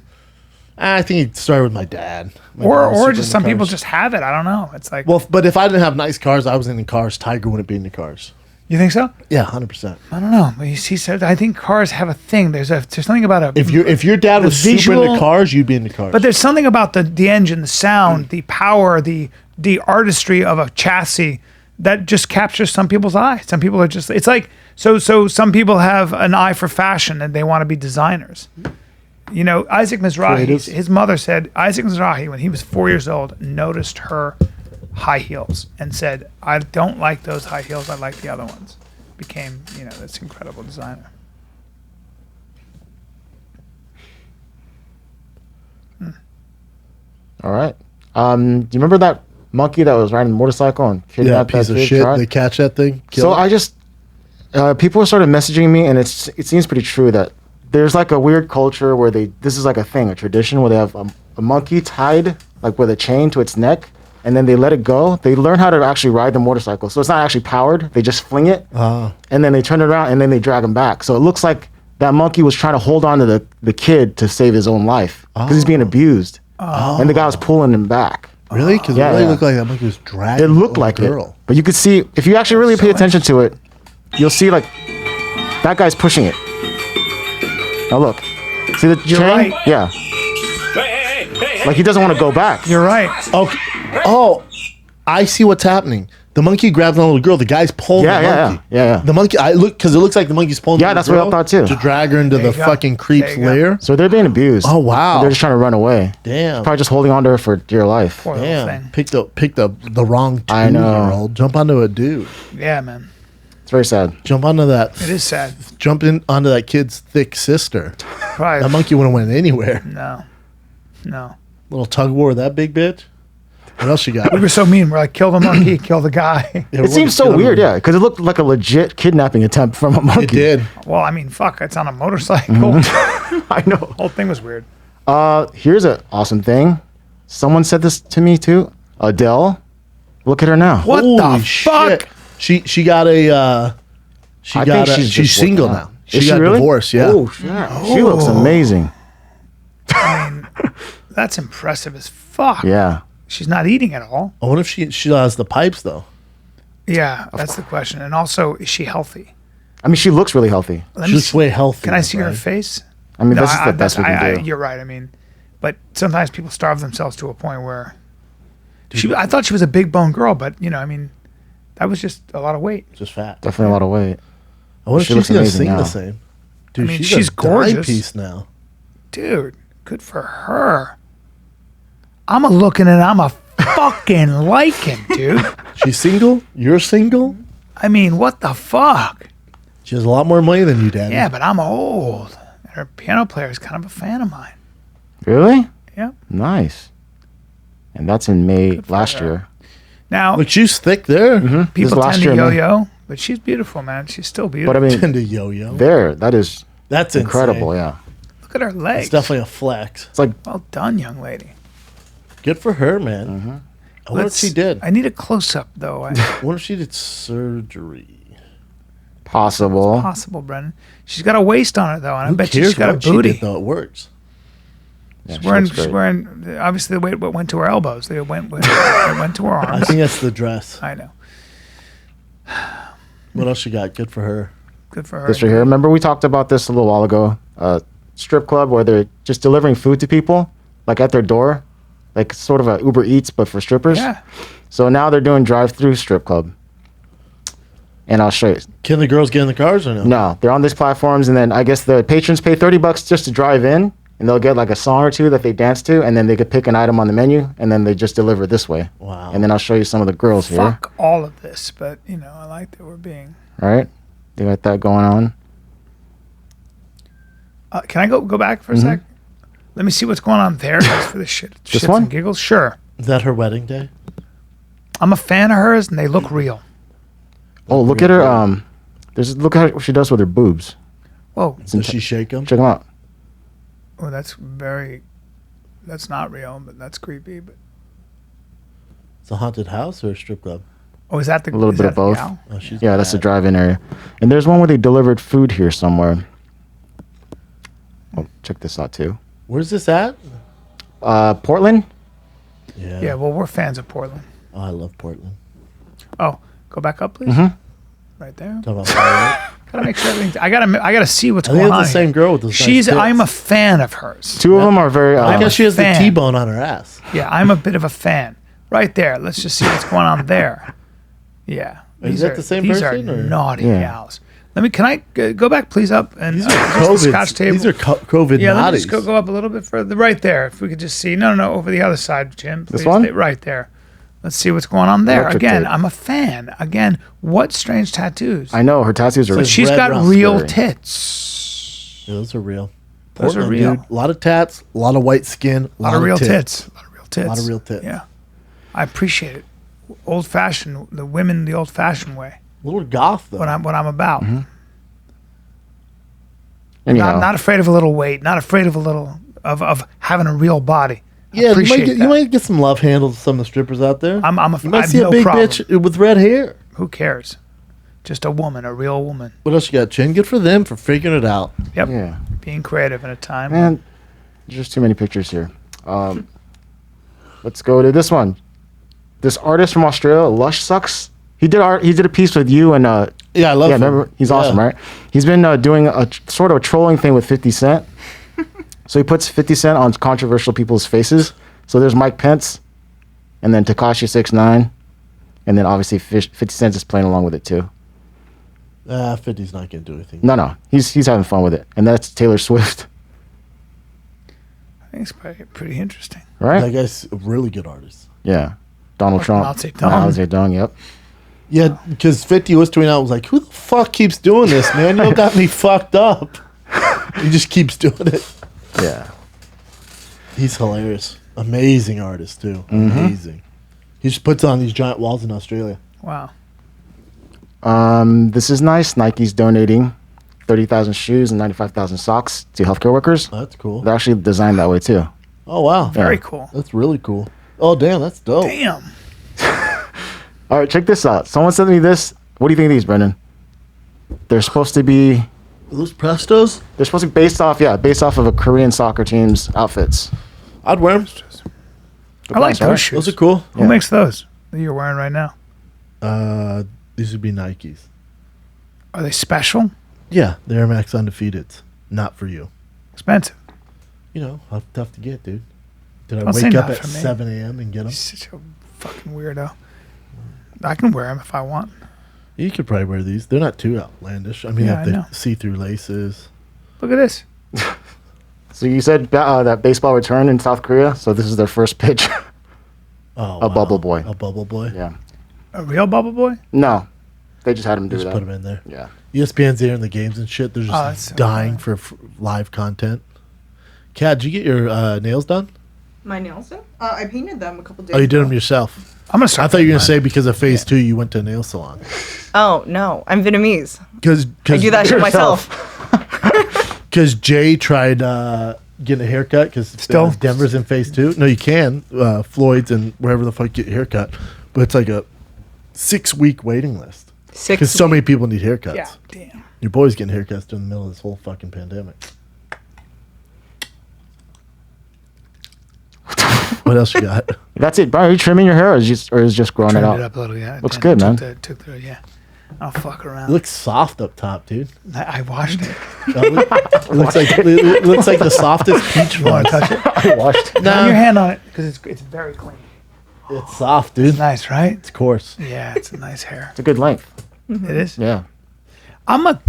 I think it started with my dad. My dad was Or super just into some people cars. just have it. I don't know. It's like, Well, but if I didn't have nice cars, I was in the cars. Tiger wouldn't be in the cars. you think so? Yeah, 100%. I don't know. But he said, I think cars have a thing. There's something about a. If your dad The was super visual- into cars, you'd be into cars. But there's something about the engine, the sound, the power, the artistry of a chassis that just captures some people's eye. Some people are just, it's like, so some people have an eye for fashion and they want to be designers. You know, Isaac Mizrahi, Creatives. his mother said, Isaac Mizrahi, when he was 4 years old, noticed her high heels and said, I don't like those high heels. I like the other ones. Became, this incredible designer. All right. Do you remember that monkey that was riding a motorcycle and yeah, kidnapped piece that of kid? shit. Tried? They catch that thing. So kill it. I just people started messaging me, and it seems pretty true that there's like a weird culture where this is like a thing, a tradition where they have a monkey tied like with a chain to its neck, and then they let it go. They learn how to actually ride the motorcycle, so it's not actually powered. They just fling it, and then they turn it around, and then they drag him back. So it looks like that monkey was trying to hold on to the kid to save his own life because he's being abused, and the guy was pulling him back. Really? Because Yeah, it really yeah. looked like that monkey was dragging It looked a like girl. it, but you could see if you actually really pay attention to it, you'll see like that guy's pushing it. Now look, see the chain? right. Yeah, like he doesn't want to go back. You're right. Okay. Oh, I see what's happening. The monkey grabs on a little girl. The guy's pulling Yeah, the yeah, monkey. yeah, yeah. The monkey. Because it looks like the monkey's pulling. Yeah, the that's what I girl thought too. To drag her into There the you go. fucking creep's There you go. lair. So they're being abused. Oh, wow. And they're just trying to run away. Damn. Probably just holding on to her for dear life. Poor little Damn. thing. Picked the wrong I know. 2-year-old. Jump onto a dude. Yeah, man. It's very sad. Jump onto that. It is sad. Jump in onto that kid's thick sister. Probably. That monkey wouldn't went anywhere. No. Little tug of war with that big bitch. What else you got? We were so mean. We're like, kill the monkey, kill the guy. It seems so weird, yeah, because it looked like a legit kidnapping attempt from a monkey. It did. Well, I mean, fuck, it's on a motorcycle. I know. Whole thing was weird. Here's an awesome thing. Someone said this to me too. Adele Look at her now. What Holy the fuck? shit. She got a. She's just single working now. out. She Is got really? divorced. Yeah. Oh, shit. She looks amazing. That's impressive as fuck. Yeah. She's not eating at all. I wonder if she has the pipes though. Yeah, that's the question. And also, is she healthy? I mean, she looks really healthy. Let me She's see. way healthy. Can I see her face? I mean, No, this is the best we can do. You're right. I mean, but sometimes people starve themselves to a point where I thought she was a big bone girl, but I mean, that was just a lot of weight. Just fat. Definitely a lot of weight. I wonder if She she's looks gonna amazing sing now. the same. Dude, I mean, she's she's a gorgeous. piece now. Dude, good for her. I'm a looking and I'm a fucking liking, dude. She's single. You're single. I mean, what the fuck? She has a lot more money than you, Daddy. Yeah, but I'm old. And her piano player is kind of a fan of mine. Really? Yep. Nice. And that's in May last her. year. Now, Look, she's thick there. people last tend to year, man. yo-yo, but she's beautiful, man. She's still beautiful. But I mean, Tend to yo-yo. that is That's incredible. insane. Yeah. Look at her legs. It's definitely a flex. It's like, Well done, young lady. Good for her, man. I wonder if she did. I need a close-up, though. I wonder if she did surgery. possible. Possible, Brendan. She's got a waist on her, though, and I Who bet you cares she's got a what she booty. did, though? It works. Yeah, She's she wearing, looks she's great. wearing, obviously, the weight went to her elbows. They went to her I arms. think that's the dress. I know. What else you got? Good for her. Good for her. This right here. Remember we talked about this a little while ago. Strip club where they're just delivering food to people, like at their door, like sort of a Uber Eats but for strippers. Yeah. So now they're doing drive-through strip club. And I'll show you. Can the girls get in the cars or no? No, they're on these platforms, and then I guess the patrons pay $30 just to drive in, and they'll get like a song or two that they dance to, and then they could pick an item on the menu, and then they just deliver this way. Wow. And then I'll show you some of the girls here. Fuck all of this, but, I like that we're being... All right, they got that going on. Can I go back for a sec? Let me see what's going on there just for the shit. This shits one? and giggles. Sure. Is that her wedding day? I'm a fan of hers, and they look real. Oh, look at her. Look at what she does with her boobs. Whoa. Does she shake them? Check them out. Oh, that's not real, but that's creepy. But It's a haunted house or a strip club? oh, is that the A little is bit that of the both. gal? Oh, she's Yeah, that's the bad. drive-in area. And there's one where they delivered food here somewhere. Oh, check this out too. Where's this at? Portland. Yeah, well, we're fans of Portland. Oh, I love Portland. Oh, go back up, please. Mm-hmm. Right there. Talk about Portland. Gotta make sure everything. I gotta see what's I think going it's on. the same here. girl with those. She's. Nice tits. I'm a fan of hers. Two of them are very. I I'm guess a she has the fan. T-bone on her ass. Yeah, I'm a bit of a fan. Right there. Let's just see what's going on there. Yeah. Is that the same these person, are or- naughty Yeah. gals. Can I go back, please, up and These are just the COVID. scotch table? These are COVID yeah, let me naughties. just go up a little bit further. Right there. If we could just see. No, over the other side, Jim. Please. This one? Right there. Let's see what's going on there. Electric Again, tape. I'm a fan. Again, what strange tattoos. I know her tattoos are. So But she's red got rust real scary. tits. Yeah, those are real. Those are Portland, real. dude. A lot of tats, a lot of white skin, A lot of real tits. A lot of real tits. A lot of real tits. Yeah. I appreciate it. Old fashioned, the women the old fashioned way. A little goth though. What I'm about. Anyhow, Not afraid of a little weight. Not afraid of a little of having a real body. I yeah, you appreciate that. might get some love handles with some of the strippers out there. I'm a you might I see have a no big problem. bitch with red hair. Who cares? Just a woman, a real woman. What else you got, Chin? Good for them for figuring it out. Yep. yeah, Being creative in a time. man, there's just too many pictures here. Let's go to this one. This artist from Australia, Lush Sucks. He did art. He did a piece with you and Yeah, I love yeah, him. remember? He's awesome, Yeah. right? He's been doing a sort of a trolling thing with 50 Cent. So he puts 50 Cent on controversial people's faces. So there's Mike Pence, and then Tekashi 6ix9ine, and then obviously 50 Cent is playing along with it too. 50's not gonna do anything. No, he's having fun with it, and that's Taylor Swift, I think it's pretty interesting. right? That guy's a really good artist. Yeah, Donald Trump, Mao Zedong. Mao Zedong, yep. Yeah, because 50 was tweeting out, was like, who the fuck keeps doing this, man? You got me fucked up. He just keeps doing it. Yeah. He's hilarious. Amazing artist, too. Mm-hmm. Amazing. He just puts on these giant walls in Australia. Wow. This is nice. Nike's donating 30,000 shoes and 95,000 socks to healthcare workers. Oh, that's cool. They're actually designed that way too. Oh, wow. Very cool. That's really cool. Oh, damn, that's dope. Damn. All right, check this out. Someone sent me this. What do you think of these, Brendan? They're supposed to be. Those Prestos? They're supposed to be based off of a Korean soccer team's outfits. I'd wear them. I like those shoes. Those are cool. Who makes those that you're wearing right now? These would be Nikes. Are they special? Yeah, they're Air Max Undefeateds. Not for you. Expensive. You know, how tough to get, dude. Did I Don't say wake up not at for me. 7 a.m. and get them? You're such a fucking weirdo. I can wear them if I want. You could probably wear these. They're not too outlandish. I mean, Yeah, I they know. have the see-through laces. Look at this. So you said that baseball returned in South Korea, so this is their first pitch. Oh, A bubble boy. A bubble boy. Yeah. A real bubble boy? No, they just had him do Just that. put them in there. Yeah. ESPN's airing the games and shit. They're that's just so dying cool. for live content. Kat, did you get your nails done? My nails done? I painted them a couple days Oh, you did ago. them yourself. I'm going to start. I thought you were going to doing say because of phase 2 you went to a nail salon. Oh, no. I'm Vietnamese. Because I do that shit myself. Because Jay tried getting a haircut because Still? Denver's in phase 2. No, you can. Floyd's and wherever the fuck you get your haircut. But it's like a 6-week waiting list. Because so many people need haircuts. Yeah, damn. Your boy's getting haircuts during the middle of this whole fucking pandemic. What else you got? That's it, Brian. Are you trimming your hair, or is just growing it Trimmed out? it up a little, yeah. Looks good, man. Yeah. I'll fuck around. It looks soft up top, dude. I washed it. It looks like the softest peach You want fuzz. to touch it? I washed. Put your hand on it because it's very clean. It's soft, dude. Nice, right? It's coarse. Yeah, it's a nice hair. It's a good length. It is. Yeah. I'm a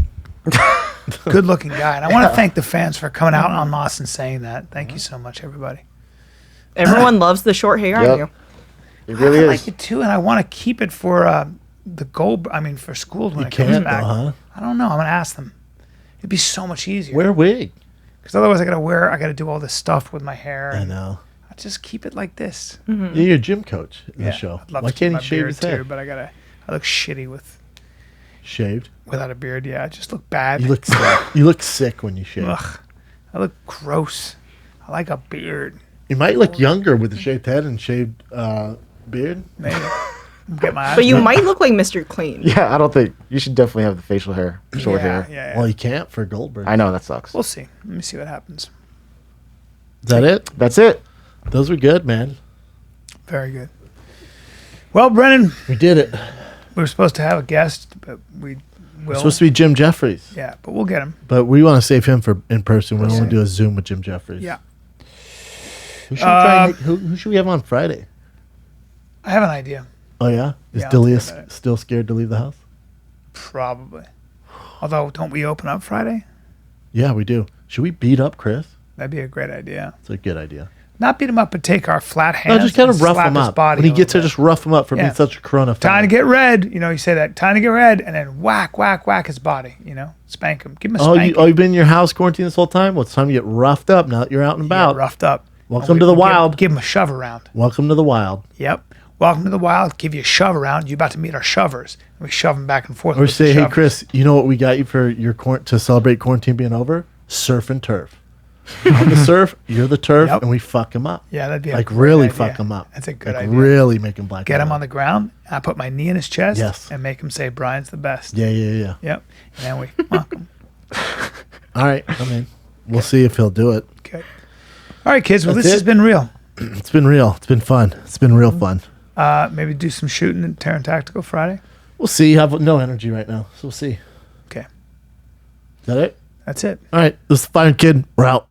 good-looking guy, and I want to thank the fans for coming out on Moss and saying that. Thank you so much, everybody. Everyone loves the short hair on Yep. you. It really I is. like it too, and I want to keep it for the gold. I mean, for schools when You it comes can't, back. though, huh? I don't know. I'm gonna ask them. It'd be so much easier. Wear a wig. Because otherwise, I gotta do all this stuff with my hair. I know. I just keep it like this. You're a gym coach in the show. I'd love Why to keep can't my he shave beard his head? too, but I look shitty Shaved. without a beard. Yeah, I just look bad. You look sick. You look sick when you shave. Ugh, I look gross. I like a beard. You might look younger with a shaved head and shaved beard. Maybe get my eyes. But you might look like Mr. Clean. Yeah, I don't think you should definitely have the facial hair, short hair. Yeah. Well, you can't for Goldberg. I know that sucks. We'll see. Let me see what happens. Is that it? That's it. Those were good, man. Very good. Well, Brennan, We did it. we were supposed to have a guest, but we will. It's supposed to be Jim Jeffries, Yeah, but we'll get him. but we want to save him for in person. We Okay. want to do a Zoom with Jim Jeffries. Yeah. Who should we have on Friday? I have an idea. Oh yeah, is Yeah, I'll Delia think about it. still scared to leave the house? Probably. Although, don't we open up Friday? Yeah, we do. Should we beat up Chris? That'd be a great idea. It's a good idea. Not beat him up, but take our flat hands. No, just kind of and rough slap him his up. body When he a gets there, little just rough him up for Yeah. being such a Corona bit. Time fan. to get red. You know, you say that. Time to get red, and then whack, whack, whack his body. You know, spank him. Give him a Oh, spank. you've been in your house quarantined this whole time? Well, it's time to get roughed up now that you're out and about. roughed up. Welcome And to the give- wild. Give him a shove around. Welcome to the wild. Yep. Welcome to the wild. Give you a shove around. You're about to meet our shovers. And we shove them back and forth. Or with the say, hey, shovers. Chris, you know what we got you for your to celebrate quarantine being over? Surf and turf. I'm the surf, you're the turf, Yep. and we fuck him up. Yeah, that'd be a Like great really idea. fuck him up. That's a good like idea. Really make him black. Get and him white. on the ground. I put my knee in his chest. Yes. And make him say, Brian's the best. Yeah. Yep. And then we fuck him. All right. I mean, we'll see if he'll do it. Okay. All right, kids. Well, That's this it? has been real. It's been real. It's been fun. It's been real fun. Maybe do some shooting at Terran Tactical Friday. We'll see. You have no energy right now, so we'll see. Okay. Is that it? That's it. All right. This is the Fire Kid. We're out.